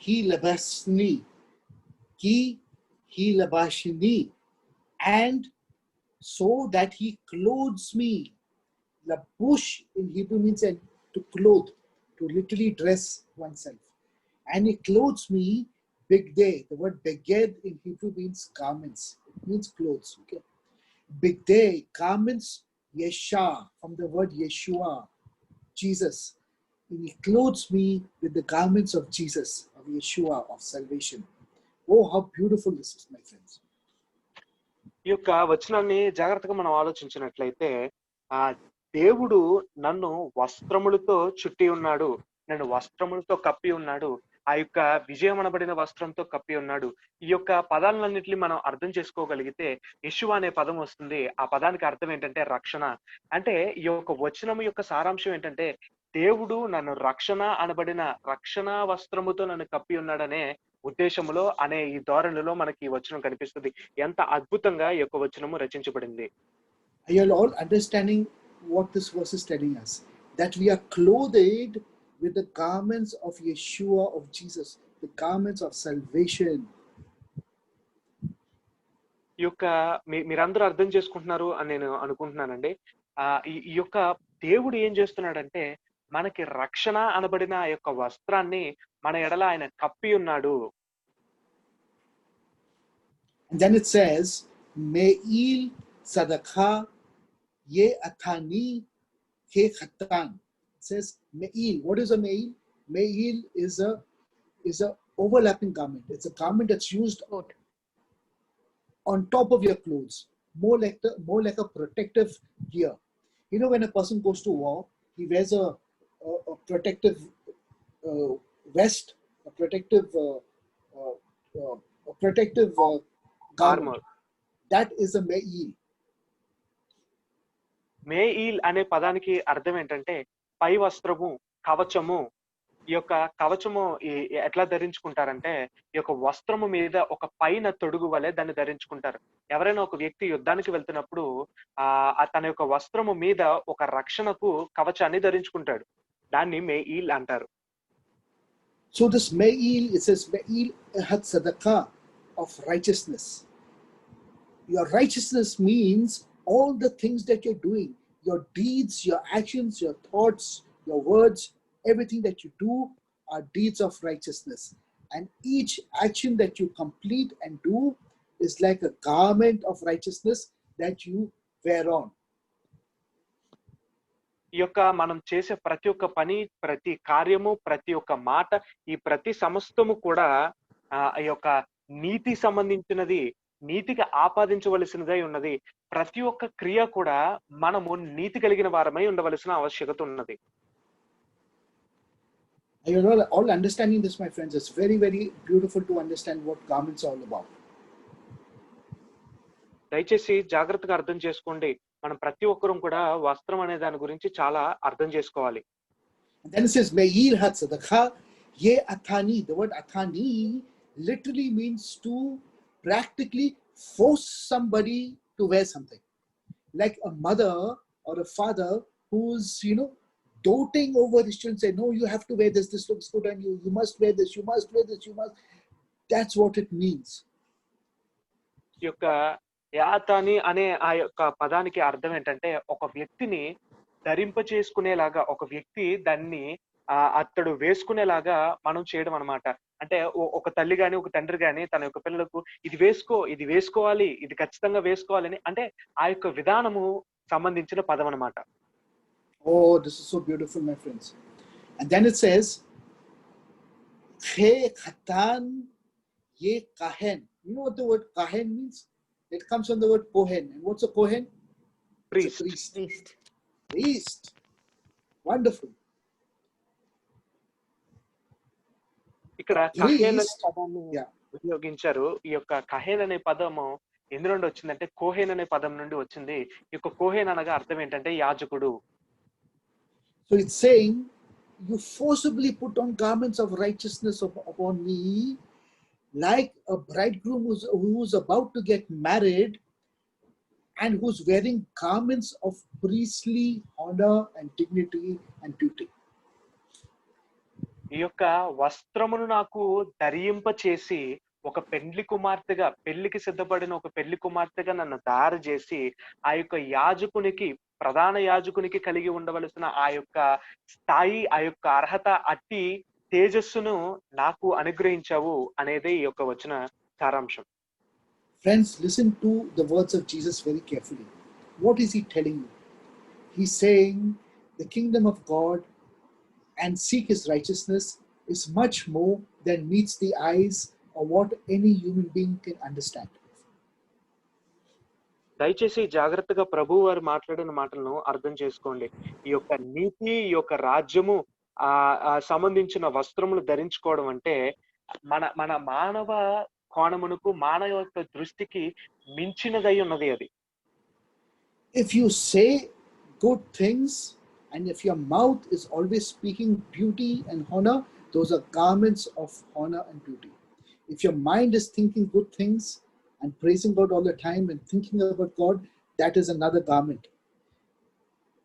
hi labasni, Ki hi labashini, and so that he clothes me. Labush in Hebrew means to clothe, to literally dress oneself. And he clothes me big day. The word beged in Hebrew means garments. It means clothes. Okay. Big day, garments, Yesha, from the word Yeshua, Jesus. And he clothes me with the garments of Jesus, of Yeshua, of salvation. Oh, how beautiful this is, my friends. ఈ యొక్క వచనాన్ని జాగ్రత్తగా మనం ఆలోచించినట్లయితే దేవుడు నన్ను వస్త్రములతో చుట్టి ఉన్నాడు, నన్ను వస్త్రములతో కప్పి ఉన్నాడు, ఆ యొక్క విజయం అనబడిన వస్త్రంతో కప్పి ఉన్నాడు. ఈ యొక్క పదాలన్నింటినీ మనం అర్థం చేసుకోగలిగితే యెషువా అనే పదం వస్తుంది. ఆ పదానికి అర్థం ఏంటంటే రక్షణ. అంటే ఈ యొక్క వచనం యొక్క సారాంశం ఏంటంటే దేవుడు నన్ను రక్షణ అనబడిన రక్షణ వస్త్రముతో నన్ను కప్పి ఉన్నాడనే ఉద్దేశంలో అనే ఈ ధోరణిలో మనకి ఈ వచనం కనిపిస్తుంది. ఎంత అద్భుతంగా ఈ యొక్క వచనము రచించబడింది. Are you all understanding what this verse is telling us? That we are clothed with the garments of Yeshua, of Jesus, the garments of salvation. ఈ యొక్క మీరందరూ అర్థం చేసుకుంటున్నారు అని నేను అనుకుంటున్నానండి. ఈ యొక్క దేవుడు ఏం చేస్తున్నాడంటే మనకి రక్షణ అనబడిన ఆ యొక్క వస్త్రాన్ని మన ఎడల ఆయన కప్పి ఉన్నాడు. And then it says, Me'il Sadaka Ye Athani Ke Khatan. It says Me'il. What is a Me'il? Me'il is a overlapping garment. It's a garment that's used Coat. on top of your clothes, more like a protective gear. You know, when a person goes to war, he wears a protective vest, a protective garment. That is a me'il. Male అనే పదానికి అర్థం ఏంటంటే పై వస్త్రము, కవచము. ఈ యొక్క కవచము ఎట్లా ధరించుకుంటారంటే ఈ యొక్క వస్త్రము మీద ఒక పైన తొడుగు వలె దాన్ని ధరించుకుంటారు. ఎవరైనా ఒక వ్యక్తి యుద్ధానికి వెళ్తున్నప్పుడు తన యొక్క వస్త్రము మీద ఒక రక్షణకు కవచాన్ని ధరించుకుంటాడు. దాన్ని మేయిల్ అంటారు. So this me'il, it says me'il had sadaqah of righteousness. Your righteousness means all the things that you're doing, your deeds, your actions, your thoughts, your words, everything that you do are deeds of righteousness. And each action that you complete and do is like a garment of righteousness that you wear on. ఈ యొక్క మనం చేసే ప్రతి ఒక్క పని, ప్రతి కార్యము, ప్రతి ఒక్క మాట, ఈ ప్రతి సమస్తము కూడా ఈ యొక్క నీతి సంబంధించినది, నీతికి ఆపాదించవలసినదై ఉన్నది. ప్రతి ఒక్క క్రియ కూడా మనము నీతి కలిగిన వారమై ఉండవలసిన ఆవశ్యకత ఉన్నది. You're all understanding this, my friends. It's very, very beautiful to understand what garments are all about. దయచేసి జాగ్రత్తగా అర్థం చేసుకోండి. మనం ప్రతి ఒక్కరం కూడా వస్త్రం అనే దాని గురించి చాలా అర్థం చేసుకోవాలి. And then it says, Me'il had sadaqah ye athani. The word athani literally means to practically force somebody to wear something. Like a mother or a father who's, doting over his children, say, no, you have to wear this, this looks good on you, you must wear this, you must wear this, you must. That's what it means. ఈ యొక్క యాతాని అనే ఆ యొక్క పదానికి అర్థం ఏంటంటే ఒక వ్యక్తిని ధరింప చేసుకునేలాగా, ఒక వ్యక్తి దాన్ని అతడు వేసుకునేలాగా మనం చేయడం అన్నమాట. అంటే ఒక తల్లి గాని ఒక తండ్రి గాని తన యొక్క పిల్లలకు ఇది వేసుకో, ఇది వేసుకోవాలి, ఇది ఖచ్చితంగా వేసుకోవాలని, అంటే ఆ యొక్క విధానము సంబంధించిన పదం అన్నమాట. Oh, this is so beautiful, my friends. And then it says, He khatan ye kahen. You know what the word kahen means? It comes from the word kohen. And what's a kohen? Priest. It's a priest. Priest. Priest. Wonderful. ఇక్కడ కహేన్ అనే Priest. పదాన్ని Yeah. ఉపయోగించారు. ఈ యొక్క కహేన్ అనే పదము ఎందు నుండి వచ్చిందంటే కోహేన్ అనే పదం నుండి వచ్చింది. ఈ యొక్క కోహేన్ అనగా అర్థం ఏంటంటే యాజకుడు. So it's saying, you forcibly put on garments of righteousness upon me, like a bridegroom who's about to get married and who's wearing garments of priestly honor and dignity and beauty. ఈ యొక్క వస్త్రమును నాకు ధరింప చేసి ఒక పెళ్లి కుమార్తెగా, పెళ్లికి సిద్ధపడిన ఒక పెళ్లి కుమార్తెగా నన్ను తయారు చేసి ఆ యొక్క యాజకునికి, ప్రధాన యాజకునికి కలిగి ఉండవలసిన ఆ యొక్క స్థాయి, ఆ యొక్క అర్హత, అట్టి తేజస్సును నాకు అనుగ్రహించావు అనేది ఈ యొక్క వచన సారాంశం. Friends, listen to the words of Jesus very carefully. What is he telling you? He's saying the kingdom of God and seek his righteousness is much more than meets the eyes or what any human being can understand. దయచేసి జాగ్రత్తగా ప్రభువు వారు మాట్లాడిన మాటలను అర్థం చేసుకోండి. ఈ యొక్క నీతి, ఈ యొక్క రాజ్యము సంబంధించిన వస్త్రములు ధరించుకోవడం అంటే మన మన మానవ కోణమునకు, మానవ యొక్క దృష్టికి మించినదై ఉన్నది అది. If you say good things and if your mouth is always speaking beauty and honor, those are garments of honor and beauty. If your mind is thinking good things and praising God all the time and thinking about God, that is another garment.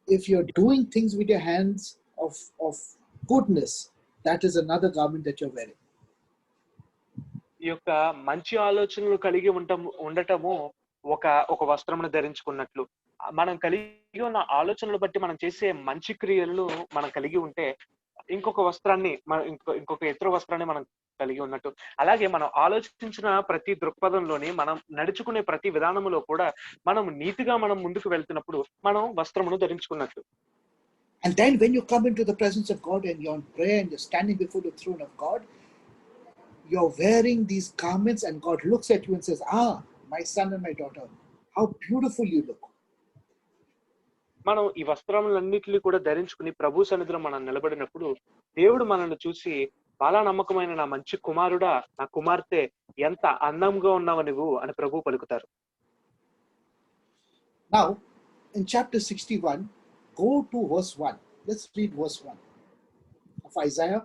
If you're doing things with your hands of goodness, that is another garment that you're wearing. ఈ యొక్క మంచి ఆలోచనలు కలిగి ఉండటము ఒక వస్త్రమును ధరించుకున్నట్లు, మనం కలిగి ఉన్న ఆలోచనలు బట్టి మనం చేసే మంచి క్రియలను మనం కలిగి ఉంటే ఇంకొక వస్త్రాన్ని, ఇంకొక ఇతర వస్త్రాన్ని మనం కలిగి ఉన్నట్టు. అలాగే మనం ఆలోచించిన ప్రతి దృక్పథంలోని, మనం నడుచుకునే ప్రతి విధానములో కూడా మనం నీతిగా మనం ముందుకు వెళ్తున్నప్పుడు మనం వస్త్రమును ధరించుకున్నట్టు. And then when you come into the presence of God and you're on prayer and you're standing before the throne of God, you're wearing these garments and God looks at you and says, my son and my daughter, how beautiful you look. మనం ఈ వస్త్రములన్నిటిని కూడా ధరించుకుని ప్రభు సన్నిధిలో మనం నిలబడినప్పుడు దేవుడు మనల్ని చూసి, బాలా నమ్మకమైన నా మంచి కుమారుడా, నా కుమార్తె, ఎంత అందంగా ఉన్నావు నువ్వు అని ప్రభు పలుకుతారు. Now, in chapter 61, go to verse 1. Let's read verse 1 of Isaiah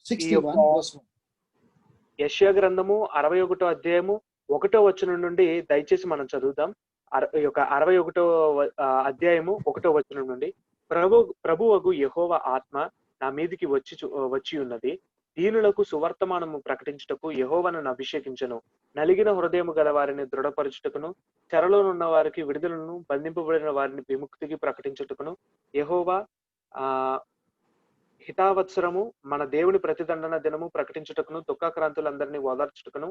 61, verse 1. యెషయా గ్రంథము 61వ అధ్యాయము 1వ వచనం నుండి దయచేసి మనం చదువుదాం. ఈ యొక్క 61వ అధ్యాయము 1వ వచనం నుండి. ప్రభువగు యెహోవా ఆత్మ నా మీదికి వచ్చి ఉన్నది, దీనులకు సువర్తమానము ప్రకటించుటకు యెహోవాను అభిషేకించెను, నలిగిన హృదయము గల వారిని దృఢపరచుటకును, చెరలోనున్న వారికి విడుదలను, బంధింపబడిన వారిని విముక్తికి ప్రకటించుటకును, యెహోవా హితావత్సరము మన దేవుని ప్రతిదండన దినము ప్రకటించుటకును, దుఃఖాక్రాంతులందరినీ ఓదార్చుటకును.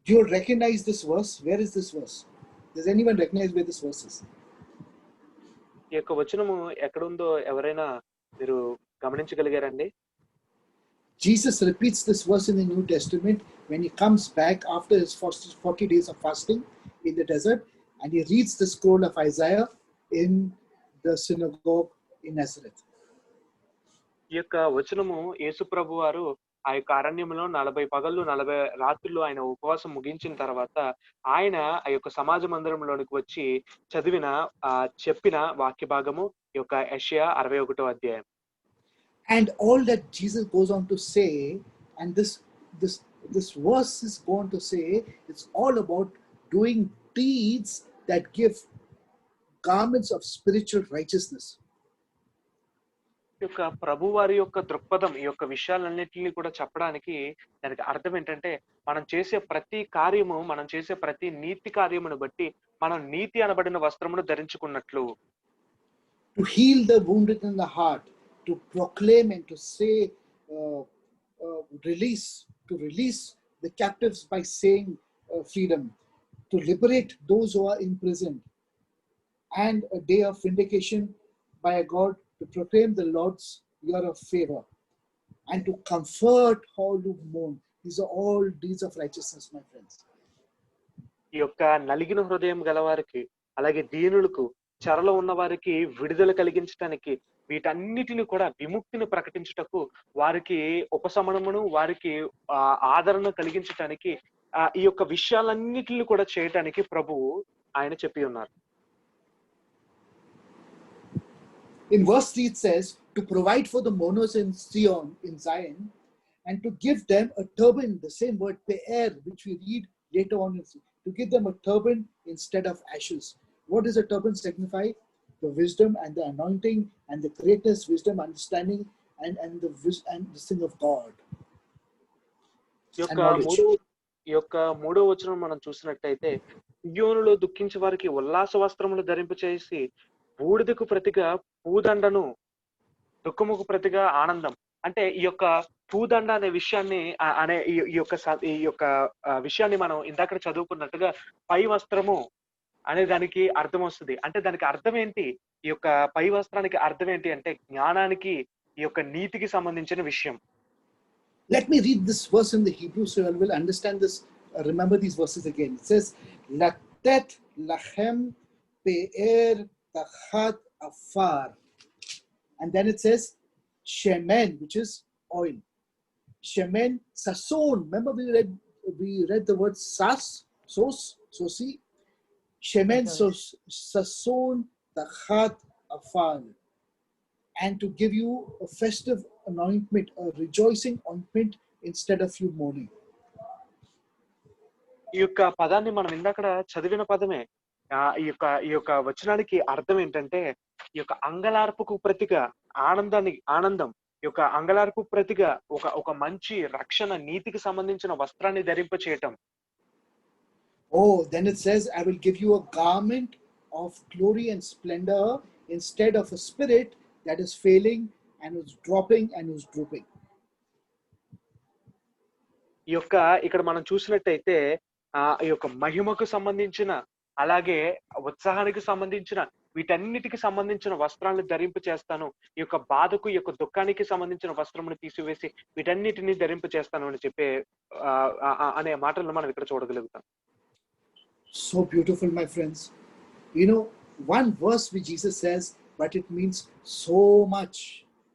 Do you recognize this verse? Where is this verse? Does anyone recognize where this verse is? ఈ యొక్క వచనము ఎక్కడుందో ఎవరైనా మీరు గమనించగలిగారండి? Jesus repeats this verse in the New Testament when he comes back after his 40 days of fasting in the desert, and he reads the scroll of Isaiah in the synagogue in Nazareth. ఈ యొక్క వచనము యేసు ప్రభు వారు ఆ యొక్క అరణ్యంలో 40 పగళ్ళు 40 రాత్రులు ఆయన ఉపవాసం ముగించిన తర్వాత ఆయన ఆ యొక్క సమాజ మందిరంలోనికి వచ్చి చెప్పిన వాక్య భాగము ఈ యొక్క యెషయా 61వ అధ్యాయం. And all that Jesus goes on to say, and this verse is going to say, it's all about doing deeds that give garments of spiritual righteousness. ఈ యొక్క ప్రభువారి యొక్క దృక్పథం ఈ యొక్క విషయాలన్నిటిని కూడా చెప్పడానికి దానికి అర్థం ఏంటంటే, మనం చేసే ప్రతి కార్యము, మనం చేసే ప్రతి నీతి కార్యమును బట్టి మనం నీతి అనబడిన వస్త్రమును ధరించుకున్నట్లు. To heal the wounded in the heart, to proclaim and to say, uh, to release the captives by saying freedom, to liberate those who are imprisoned, and a day of vindication by a God, to proclaim the Lord's year of favor, and to comfort all who mourn. These are all deeds of righteousness, my friends. ఈ యొక్క నలిగిన హృదయం గలవారికి, అలాగే దీనులకు, చెరలో ఉన్న వారికి విడుదల కలిగించడానికి, వీటన్నిటిని కూడా విముక్తిని ప్రకటించుటకు, వారికి ఉపశమనమును, వారికి ఆదరణ కలిగించటానికి, ఈ యొక్క విషయాలన్నిటిని కూడా చేయటానికి ప్రభువు ఆయన చెప్పి ఉన్నారు. In verse 3 it says, to provide for the mourners in Zion, and to give them a turban, the same word pe'er, which we read later on, to give them a turban instead of ashes. What does a turban signify? The wisdom and the anointing and the greatness, wisdom, understanding, and the thing of God. ఈ యొక్క మూడో వచనం మనం చూసినట్టయితే, సియోనులో దుఃఖించే వారికి ఉల్లాస వస్త్రములు ధరింపచేసి, బూడిదకు ప్రతిగా పూదండను, దుఃఖముకు ప్రతిగా ఆనందం. అంటే ఈ యొక్క పూదండ అనే విషయాన్ని ఈ యొక్క విషయాన్ని మనం ఇందాక చదువుకున్నట్టుగా పై వస్త్రము అనే దానికి అర్థం వస్తుంది. అంటే దానికి అర్థం ఏంటి? ఈ యొక్క పై వస్త్రానికి అర్థం ఏంటి అంటే, జ్ఞానానికి, ఈ యొక్క నీతికి సంబంధించిన విషయం. Let me read this verse in the Hebrew so you will understand this. Remember these verses again. It says, Latet lachem pe'er tachat afar. And then it says, shemen, which is oil. Shemen, sason. Remember we read the word sosi. Shemen, sason tachat afar. And to give you a festive anointment, a rejoicing ointment instead of you mourning. ఈ యొక్క పదాన్ని మనం ఇందాక చదివిన పదమే. ఈ యొక్క వచనానికి అర్థం ఏంటంటే, ఈ యొక్క అంగలార్పుకు ప్రతిగా ఆనందం, ఈ యొక్క అంగలార్పు ప్రతిగా ఒక మంచి రక్షణ, నీతికి సంబంధించిన వస్త్రాన్ని ధరింప చేయటం. Oh, then it says, I will give you a garment of glory and splendor instead of a spirit that is failing and is dropping and is drooping. ఈ యొక్క ఇక్కడ మనం చూసినట్టయితే, ఈ యొక్క మహిమకు సంబంధించిన, అలాగే ఉత్సాహానికి సంబంధించిన, వీటన్నిటికి సంబంధించిన వస్త్రాలను ధరింప చేస్తాను. ఈ యొక్క బాధకు, ఈ యొక్క దుఃఖానికి సంబంధించిన వస్త్రమును తీసివేసి వీటన్నిటిని ధరింప చేస్తాను అని చెప్పే అనే మాటలను మనం ఇక్కడ చూడగలుగుతాం. So beautiful, my friends. You know, one verse which Jesus says, but it means so much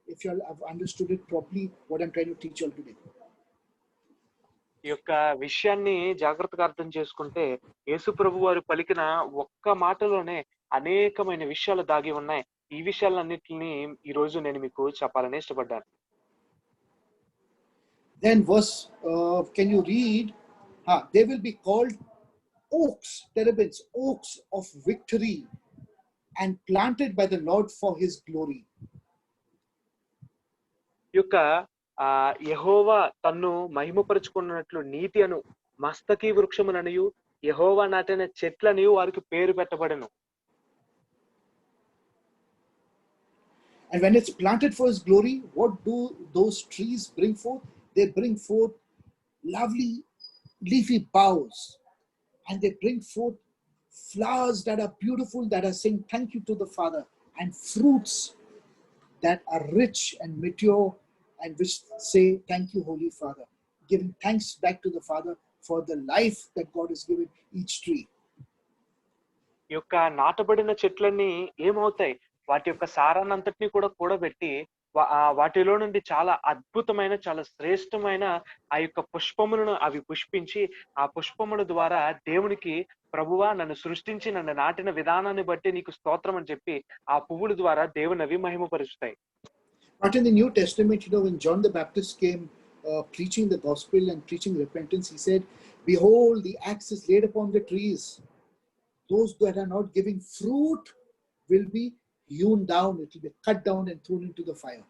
if you have understood it properly, what I'm trying to teach you all today. ఈ యొక్క విషయాన్ని జాగ్రత్తగా అర్థం చేసుకుంటే, యేసు ప్రభు వారు పలికిన ఒక్క మాటలోనే అనేకమైన విషయాలు దాగి ఉన్నాయి. ఈ విషయాలన్నిటిని ఈ రోజు నేను మీకు చెప్పాలని ఇష్టపడ్డాను. Then verse, can you read? They will be called oaks, terebinths, oaks of victory, and planted by the Lord for his glory. ఈ యొక్క యెహోవా తన్ను మహిమపరుచుకున్నట్లు నీతి అను మస్తకి వృక్షముననియు, యెహోవా నాటిన చెట్లనియు వారికి పేరు పెట్టబడెను. And when it's planted for his glory, what do those trees bring forth? They bring forth lovely leafy boughs, and they bring forth flowers that are beautiful, that are saying thank you to the Father, and fruits that are rich and mature, and which say thank you, Holy Father, giving thanks back to the Father for the life that God has given each tree. ఈ యొక్క నాటబడిన చెట్లన్నీ ఏమవుతాయి? వాటి యొక్క సారాన్నంతటిని కూడా కూడబెట్టి వాటిలో నుండి చాలా అద్భుతమైన, చాలా శ్రేష్టమైన ఆ యొక్క పుష్పములను అవి పుష్పించి, ఆ పుష్పముల ద్వారా దేవునికి, ప్రభువా నన్ను సృష్టించి నన్ను నాటిన విధానాన్ని బట్టి నీకు స్తోత్రం అని చెప్పి ఆ పువ్వుల ద్వారా దేవుని అవి మహిమపరుస్తాయి. But in the New Testament, you know, when John the Baptist came preaching the gospel and preaching repentance, he said, behold, the axe is laid upon the trees. Those that are not giving fruit will be hewn down, it will be cut down and thrown into the fire.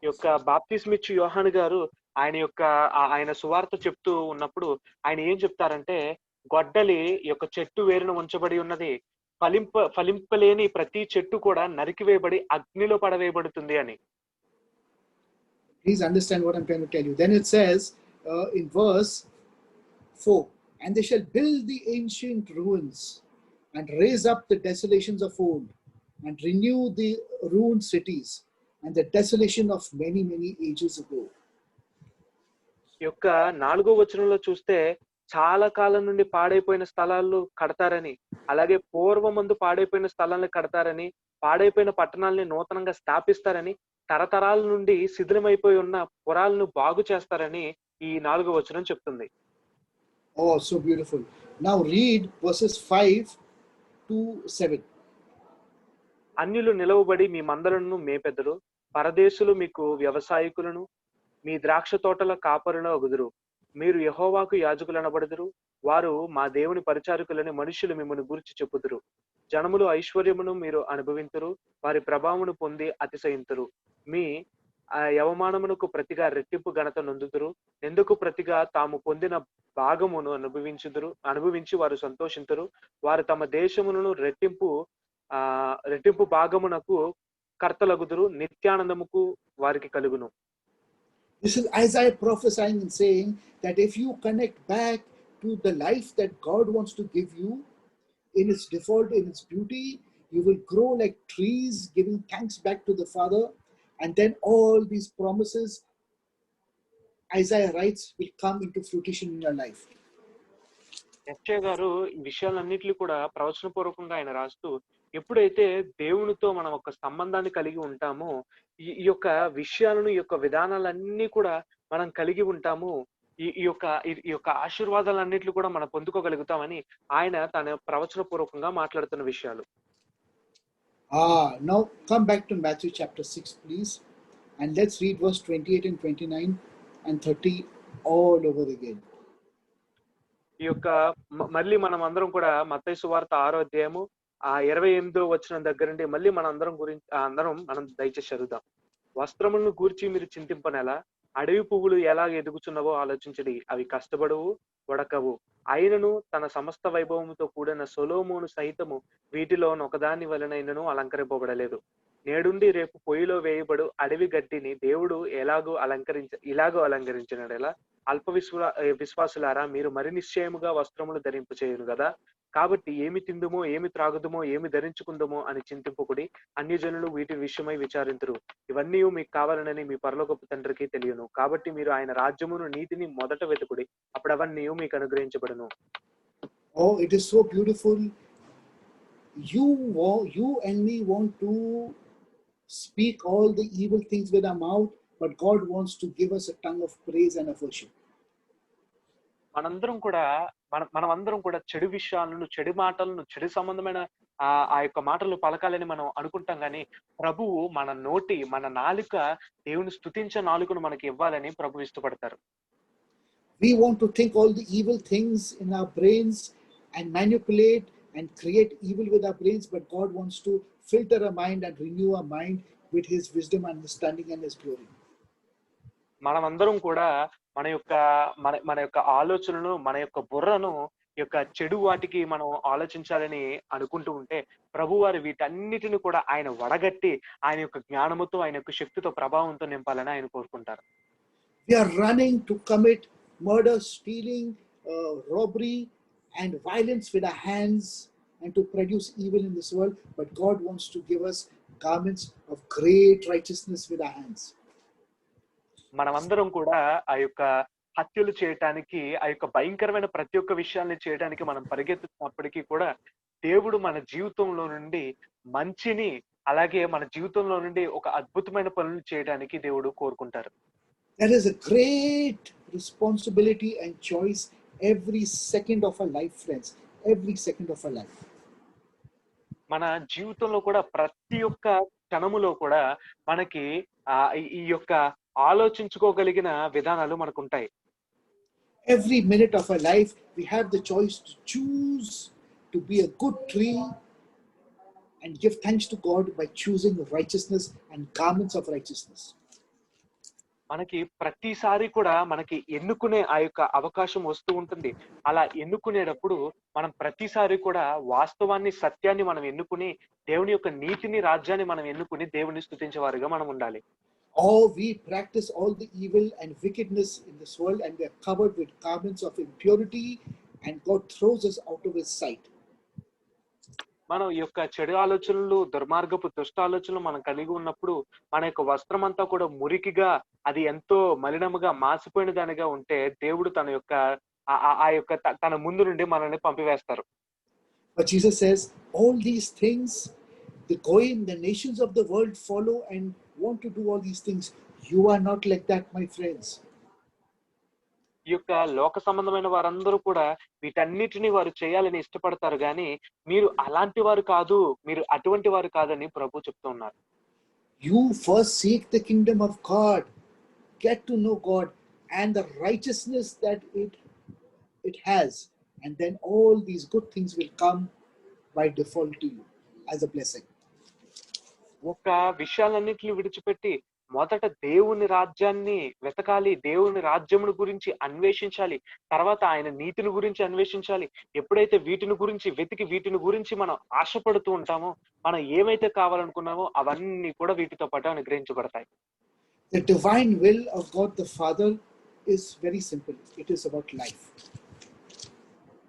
ఈ యొక్క బాప్తిస్మిచ్చు యోహాను గారు ఆయన యొక్క ఆయన సువార్త చెప్తూ ఉన్నప్పుడు ఆయన ఏం చెప్తారంటే, గొడ్డలి ఈ యొక్క చెట్టు వేరున ఉంచబడి ఉన్నది, ఫలింపలేని ప్రతి చెట్టు కూడా నరికివేయబడి అగ్నిలో పడవేయబడుతుంది అని. Please understand what I'm trying to tell you. Then it says in verse 4, and they shall build the ancient ruins and raise up the desolations of old and renew the ruined cities and the desolation of many, many ages ago. ఈ యొక్క 4వ వచనంలో చూస్తే చాలా కాలం నుండి పాడైపోయిన స్థలాలు కడతారని, అలాగే పూర్వమందు పాడైపోయిన స్థలాలను కడతారని, పాడైపోయిన పట్టణాలని నూతనంగా స్థాపిస్తారని, తరతరాల నుండి శిథిలమైపోయి ఉన్న పురాలను బాగు చేస్తారని ఈ 4వ వచనం చెప్తుంది. Oh, so beautiful. Now read verses 5 to 7. అన్యులు నిలవబడి మీ మందలను మేపెదరు, పరదేశులు మీకు వ్యవసాయకులను, మీ ద్రాక్ష తోటల కాపరులు అగుదురు. మీరు యెహోవాకు యాజకులనబడుదురు, వారు మా దేవుని పరిచారకులని మనుషులు మిమ్మల్ని గురించి చెప్పుదురు. జనములు ఐశ్వర్యమును మీరు అనుభవింతురు, వారి ప్రభావమును పొంది అతిశయింతురు. మీ యవమానమునకు ప్రతిగా రెట్టింపు ఘనత నొందుదురు, ఎందుకు ప్రతిగా తాము పొందిన భాగమును అనుభవించి వారు సంతోషింతురు. వారు తమ దేశమును రెట్టింపు భాగమునకు కర్తలగుదురు, నిత్యానందముకు వారికి కలుగును. This is Isaiah prophesying and saying that if you connect back to the life that God wants to give you in its default, in its beauty, you will grow like trees, giving thanks back to the Father, and then all these promises, Isaiah writes, will come into fruition in your life. యెషయా గారు ఈ విషయాలన్నిటిని కూడా ప్రవచన పూర్వకంగా ఆయన రాస్తూ, ఎప్పుడైతే దేవునితో మనం ఒక సంబంధాన్ని కలిగి ఉంటామో, ఈ యొక్క విషయాలను, ఈ యొక్క విధానాలన్నీ కూడా మనం కలిగి ఉంటాము, ఈ యొక్క ఆశీర్వాదాలన్నిటిని కూడా మనం పొందుకోగలుగుతామని ఆయన తన ప్రవచన పూర్వకంగా మాట్లాడుతున్న విషయాలు. Now come back to Matthew chapter 6, please, and let's read verse 28 and 29 and 30 all over again. ఈ యొక్క మళ్ళీ మనం అందరం కూడా మత్తయి సువార్త 6వ అధ్యాయము 28వ వచనం దగ్గర నుండి మళ్ళీ మనం దయచేసి చదువుదాం. వస్త్రములను గూర్చి మీరు చింతింపనేలా, అడవి పువ్వులు ఎలా ఎదుగుచున్నవో ఆలోచించడి, అవి కష్టపడవు, వడకవు, అయినను తన సమస్త వైభవముతో కూడిన సొలొమోను సహితము వీటిలో ఒకదాని వలనైనను అలంకరింపబడలేదు. నేడుండి రేపు పొయ్యిలో వేయబడు అడవి గడ్డిని దేవుడు ఇలాగో అలంకరించినడెలా, అల్ప విశ్వాసులారా, మీరు మరి నిశ్చయముగా వస్త్రములు ధరింప చేయును కదా. కాబట్టి ఏమి తిందుమో, ఏమి త్రాగుదుమో, ఏమి ధరించుకుందుమో అని చింతింపకుడి, అన్యజనులు వీటి విషయమై విచారింతురు. ఇవన్నీ మీకు కావాలనని మీ పరలోకపు తండ్రికి తెలియను. కాబట్టి మీరు ఆయన రాజ్యమును నీతిని మొదట వెతుకుడి, అప్పుడు అవన్నీ మీకు అనుగ్రహించబడును. Oh, it is so beautiful. You and me want to speak all the evil things with our mouth, but God wants to give us a tongue of praise and of worship. మనమందరం కూడా చెడు విషయాలను, చెడు మాటలను, చెడు సంబంధమైన ఆ యొక్క మాటలు పలకాలని మనం అనుకుంటాం, కానీ ప్రభువు మన నాలుక దేవుని స్తుతించే నాలుకను మనకి ఇవ్వాలని ప్రభు ఇష్టపడతారు. We want to think all the evil things in our brains and manipulate and create evil with our brains, but God wants to filter our mind and renew our mind with his wisdom, understanding and his glory. మనమందరం కూడా మన యొక్క ఆలోచనను, మన యొక్క బుర్రను ఈ యొక్క చెడు వాటికి మనం ఆలోచించాలని అనుకుంటూ ఉంటే, ప్రభు వారు వీటన్నిటిని కూడా ఆయన వడగట్టి ఆయన యొక్క జ్ఞానముతో, ఆయన యొక్క శక్తితో, ప్రభావంతో నింపాలని ఆయన కోరుకుంటారు. We are running to commit murder, stealing, robbery and violence with our hands and to produce evil in this world, but God wants to give us garments of great righteousness with our hands. మనమందరం కూడా ఆ యొక్క హత్యలు చేయటానికి, ఆ యొక్క భయంకరమైన ప్రతి ఒక్క విషయాన్ని చేయడానికి మనం పరిగెత్తుతున్నప్పటికీ కూడా దేవుడు మన జీవితంలో నుండి మంచిని, అలాగే మన జీవితంలో నుండి ఒక అద్భుతమైన పనులు చేయడానికి దేవుడు కోరుకుంటారు. There is a great responsibility and choice every second of our life, friends. Every second of our life. మన జీవితంలో కూడా ప్రతి ఒక్క క్షణములో కూడా మనకి ఈ యొక్క ఆలోచించుకోగలిగిన విధానాలు మనకు ఉంటాయి. Every minute of our life, we have the choice to choose to be a good tree and give thanks to God by choosing righteousness and garments of righteousness. మనకి ప్రతిసారి కూడా మనకి ఎన్నుకునే ఆ యొక్క అవకాశం వస్తూ ఉంటుంది. అలా ఎన్నుకునేటప్పుడు మనం ప్రతిసారి కూడా వాస్తవాన్ని, సత్యాన్ని మనం ఎన్నుకుని, దేవుని యొక్క నీతిని, రాజ్యాన్ని మనం ఎన్నుకుని దేవుని స్తుతించే వారిగా మనం ఉండాలి. Or we practice all the evil and wickedness in this world and we are covered with garments of impurity and God throws us out of his sight. మనం ఈ యొక్క చెడు ఆలోచనలు, దుర్మార్గపు దుష్ట ఆలోచనలు మనం కలిగి ఉన్నప్పుడు మన యొక్క వస్త్రం అంతా కూడా మురికిగా, అది ఎంతో మలినముగా, మాసిపోయిన దానిగా ఉంటే దేవుడు తన యొక్క ఆ యొక్క తన ముందు నుండి మనల్ని పంపివేస్తారు. But Jesus says, all these things, the nations of the world follow and want to do all these things. You are not like that, my friends. ఈ యొక్క లోక సంబంధమైన వారందరూ కూడా వీటన్నిటిని వారు చేయాలని ఇష్టపడతారు గాని మీరు అలాంటి వారు కాదు, మీరు అటువంటి వారు కాదని ప్రభు చెప్తూ ఉన్నారు. You first seek the kingdom of God, get to know God and the righteousness that it has, and then all these good things will come by default to you as a blessing. ఒక విషయాలన్నిటిని విడిచిపెట్టి మొదట దేవుని రాజ్యాన్ని వెతకాలి, దేవుని రాజ్యమును గురించి అన్వేషించాలి, తర్వాత ఆయన నీతిని గురించి అన్వేషించాలి. ఎప్పుడైతే వీటిని గురించి వెతికి వీటిని గురించి మనం ఆశపడుతూ ఉంటామో, మనం ఏమైతే కావాలనుకున్నామో అవన్నీ కూడా వీటితో పాటు అనుగ్రహించబడతాయి. The divine will of God the Father is very simple. It is about life.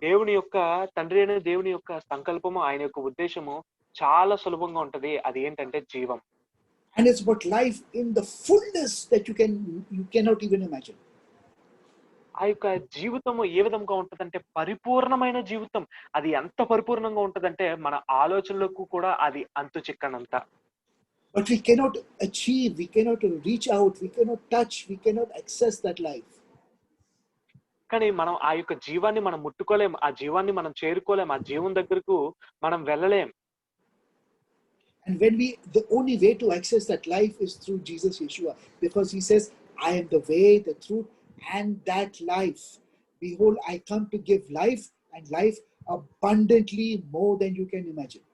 దేవుని యొక్క తండ్రి అయిన దేవుని యొక్క సంకల్పము, ఆయన యొక్క ఉద్దేశము చాలా సులభంగా ఉంటది. అది ఏంటంటే జీవం. And it's about life in the fullness that you cannot even imagine. ఆ యొక్క జీవితము ఏ విధంగా ఉంటదంటే పరిపూర్ణమైన జీవితం. అది ఎంత పరిపూర్ణంగా ఉంటదంటే మన ఆలోచనలకు కూడా అది అంతు చిక్కనంత. But we cannot achieve, we cannot reach out, we cannot touch, we cannot access that life. కానీ మనం ఆ యొక్క జీవాన్ని మనం ముట్టుకోలేం, ఆ జీవాన్ని మనం చేరుకోలేం, ఆ జీవం దగ్గరకు మనం వెళ్ళలేం. And the only way to access that life is through Jesus Yeshua, because he says, I am the way, the truth, and that life. Behold, I come to give life and life abundantly more than you can imagine.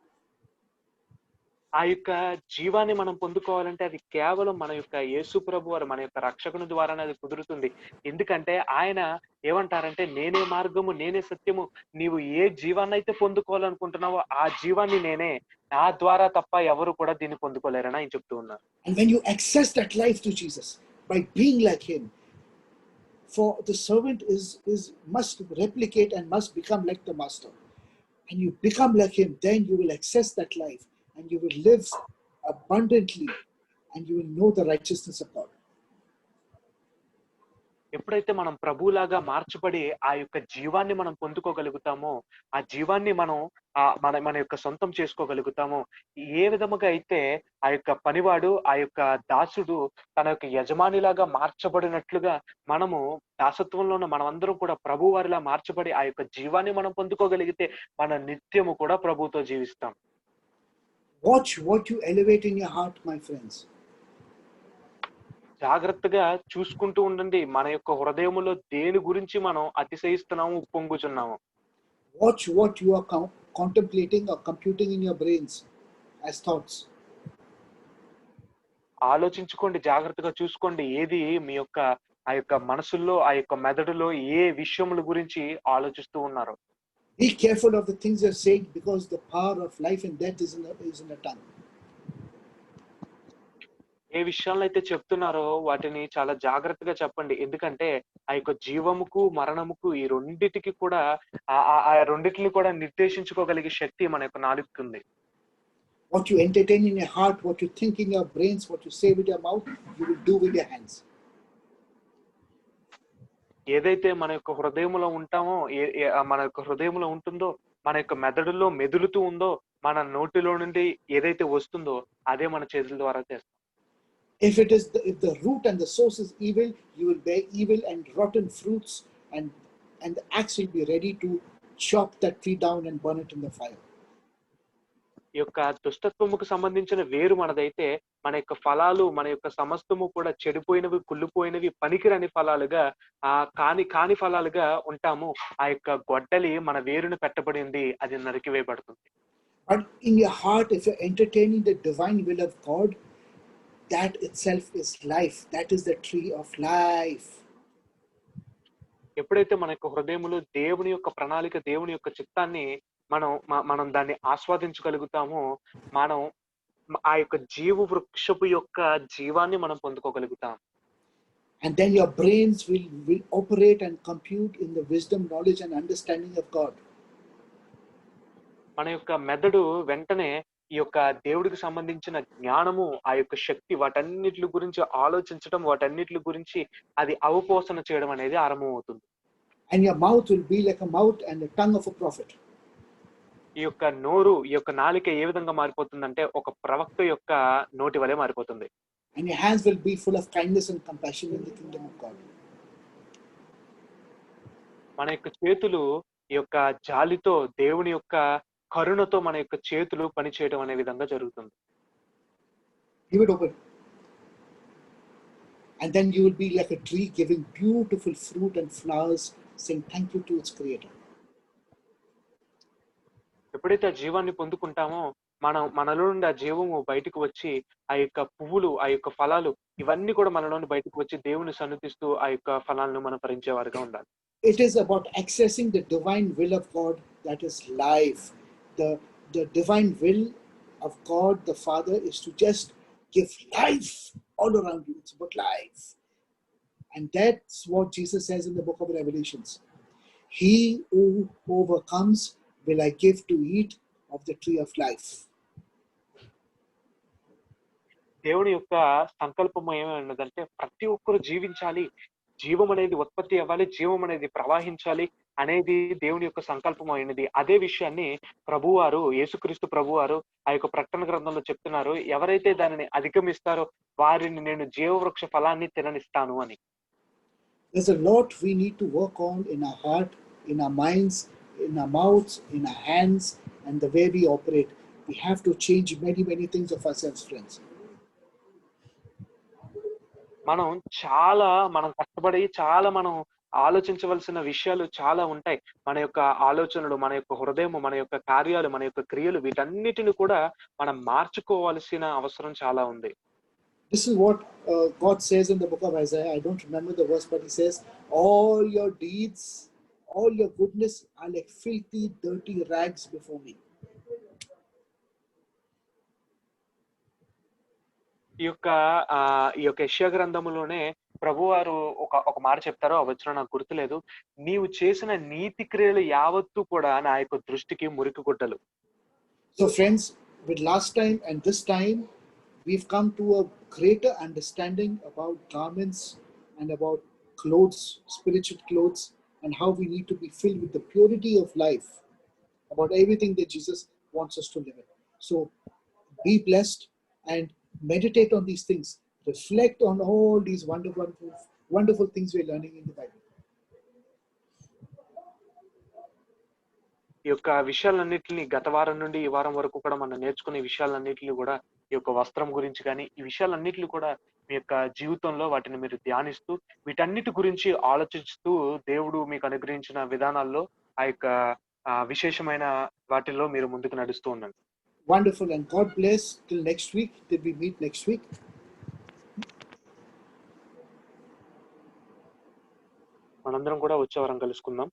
ఆ యొక్క జీవాన్ని మనం పొందుకోవాలంటే అది కేవలం మన యొక్క యేసు ప్రభు వారు, మన యొక్క రక్షకుని ద్వారానే అది కుదురుతుంది. ఎందుకంటే ఆయన ఏమంటారంటే నేనే మార్గము, నేనే సత్యము, నీవు ఏ జీవాన్ని అయితే పొందుకోవాలనుకుంటున్నావో ఆ జీవాన్ని నేనే, నా ద్వారా తప్ప ఎవరు కూడా దీన్ని పొందుకోలేరని ఆయన చెప్తూ ఉన్నారు. And when you access that life to Jesus by being like him, for the servant must replicate and must become like the master. And you become like him, then you will access that life and you will live abundantly and you will know the righteousness of God. ఎప్పుడైతే మనం ప్రభువులాగా మార్చబడి ఆ యొక్క జీవాన్ని మనం పొందుకోగలుగుతామో, ఆ జీవాన్ని మనం మన యొక్క సొంతం చేసుకోగలుగుతామో, ఏ విధముగా అయితే ఆ యొక్క పనివాడు, ఆ యొక్క దాసుడు తన యొక్క యజమానిలాగా మార్చబడినట్లుగా మనము దాసత్వంలో ఉన్న మనమందరం కూడా ప్రభు వారిలా మార్చబడి ఆ యొక్క జీవాన్ని మనం పొందుకోగలిగితే మన నిత్యము కూడా ప్రభువుతో జీవిస్తాం. Watch what you elevate in your heart, my friends. జాగ్రత్తగా చూసుకుంటూ ఉండండి, మన యొక్క హృదయములో దేని గురించి మనం అతిశయిస్తున్నాము, ఉప్పొంగుచున్నాము. Watch what you are contemplating or computing in your brains as thoughts. ఆలోచించుకోండి, జాగ్రత్తగా చూసుకోండి, ఏది మీ యొక్క ఆ యొక్క మనసుల్లో, ఆ యొక్క మెదడులో ఏ విషయముల గురించి ఆలోచిస్తూ ఉన్నారు. Be careful of the things you're saying, because the power of life and death is in the tongue. ఏ విషయాలను అయితే చెప్తున్నారో వాటిని చాలా జాగ్రత్తగా చెప్పండి. ఎందుకంటే ఆ యొక్క జీవముకు మరణముకు ఈ రెండిటికి కూడా ఆ రెండిటిని కూడా నిర్దేశించుకోగలిగే శక్తి మన యొక్క నాలుకకి ఉంది. What you entertain in your heart, what you think in your brains, what you say with your mouth, you will do with your hands. ఏదైతే మన యొక్క హృదయములో ఉంటామో, మన యొక్క హృదయములో ఉంటుందో, మన యొక్క మెదడులో మెదులుతూ ఉందో, మన నోటిలో నుండి ఏదైతే వస్తుందో అదే మన చేతుల ద్వారా చేస్తాం. If the root and the source is evil, you will bear evil and rotten fruits, and the axe will be ready to chop that tree down and burn it in the fire. ఈ యొక్క దుష్టత్వముకు సంబంధించిన వేరు మనదైతే మన యొక్క ఫలాలు, మన యొక్క సమస్తము కూడా చెడిపోయినవి, కుళ్ళిపోయినవి, పనికిరాని ఫలాలుగా కాని ఫలాలుగా ఉంటాము. ఆ యొక్క గొడ్డలి మన వేరును పెట్టబడింది, అది నరికివేయబడుతుంది. But in your heart, if you're entertaining the divine will of God, that itself is life. That is the tree of life. ఎప్పుడైతే మన యొక్క హృదయములో దేవుని యొక్క ప్రణాళిక, దేవుని యొక్క చిత్తాన్ని మనం దాన్ని ఆస్వాదించగలుగుతామో, మనం ఆ యొక్క జీవ వృక్షపు యొక్క జీవాన్ని మనం పొందుకోగలుగుతాం. And then your brains will operate and compute in the wisdom, knowledge, and understanding of God. మన యొక్క మెదడు వెంటనే ఈ యొక్క దేవుడికి సంబంధించిన జ్ఞానము, ఆ యొక్క శక్తి, వాటన్నిటి గురించి ఆలోచించడం, వాటన్నిటి గురించి అది అవపోసన చేయడం అనేది ఆరంభమవుతుంది. And your mouth will be like a mouth and the tongue of a prophet. ఈ యొక్క నోరు, ఈ యొక్క నాలిక ఏ విధంగా మారిపోతుందంటే ఒక ప్రవక్త యొక్క నోటి వలె మారిపోతుంది. And your hands will be full of kindness and compassion in the kingdom of God. మన యొక్క చేతులు ఈ యొక్క జాలితో, దేవుని యొక్క కరుణతో మన యొక్క చేతులు పనిచేయడం అనే విధంగా జరుగుతుంది. Give it open. And then you will be like a tree giving beautiful fruit and flowers, saying thank you to its creator. ఎప్పుడైతే ఆ జీవాన్ని పొందుకుంటామో మనలో నుండి ఆ జీవము బయటకు వచ్చి ఆ యొక్క పువ్వులు, ఆ యొక్క ఫలాలు ఇవన్నీ కూడా మనలో నుండి బయటకు వచ్చి దేవుని సన్నిధిస్తూ ఆ యొక్క ఫలాలను మనం భరించేవారుగా ఉండాలి. It is about accessing the divine will of God, that is life. The divine will of God the Father is to just give life all around you. It's about life. And that's what Jesus says in the book of Revelations. He who overcomes will I give to eat of the tree of life. దేవుని యొక్క సంకల్పం ఏమన్నదంటే ప్రతి ఒక్కరు జీవించాలి, జీవం అనేది ఉత్పత్తి అవ్వాలి, జీవం అనేది ప్రవహించాలి అనేది దేవుని యొక్క సంకల్పం అయినది. అదే విషయాన్ని ప్రభువారు, యేసుక్రీస్తు ప్రభువారు ఆ యొక్క ప్రకటన గ్రంథంలో చెప్తున్నారు. ఎవరైతే దానిని అధిగమిస్తారో వారిని నేను జీవవృక్ష ఫలాన్ని తిననిస్తాను అని. There's a lot we need to work on in our heart, in our minds, in our mouths, in our hands, and the way we operate. We have to change many things of ourselves, friends. మనం కష్టపడి మనం ఆలోచించవలసిన విషయాలు చాలా ఉంటాయి. మన యొక్క ఆలోచనలు, మన యొక్క హృదయము, మన యొక్క కార్యాలు, మన యొక్క క్రియలు వీటన్నిటిని కూడా మనం మార్చుకోవాల్సిన అవసరం చాలా ఉంది. This is what God says in the book of Isaiah. I don't remember the verse, but he says, all your deeds, all your goodness are like filthy, dirty rags before me. ఈ యొక్క యెషయా గ్రంథములోనే ప్రభువారు ఒక మాట చెప్తారో, ఆ వచనం నాకు గుర్తులేదు. నీవు చేసిన నీతి క్రియలు యావత్తు కూడా నా యొక్క దృష్టికి మురికి గుడ్డలు. So friends, with last time and this time, we've come to a greater understanding about garments and about clothes, spiritual clothes, and how we need to be filled with the purity of life, about everything that Jesus wants us to live in. So be blessed and meditate on these things. Reflect on all these wonderful things we're learning in the Bible. ఈ యొక్క విషయాలన్నిటిని గత వారం నుండి ఈ వారం వరకు కూడా మనం నేర్చుకునే విషయాలన్నిటిని కూడా, ఈ యొక్క వస్త్రం గురించి కానీ ఈ విషయాలన్నిటిని కూడా మీ యొక్క జీవితంలో వాటిని మీరు ధ్యానిస్తూ వీటన్నిటి గురించి ఆలోచిస్తూ దేవుడు మీకు అనుగ్రహించిన విధానాల్లో ఆ యొక్క విశేషమైన వాటిల్లో మీరు ముందుకు నడుస్తూ ఉండండి. Wonderful, and God bless till next week, till we meet next week. మనందరం కూడా వచ్చే వారం కలుసుకుందాం.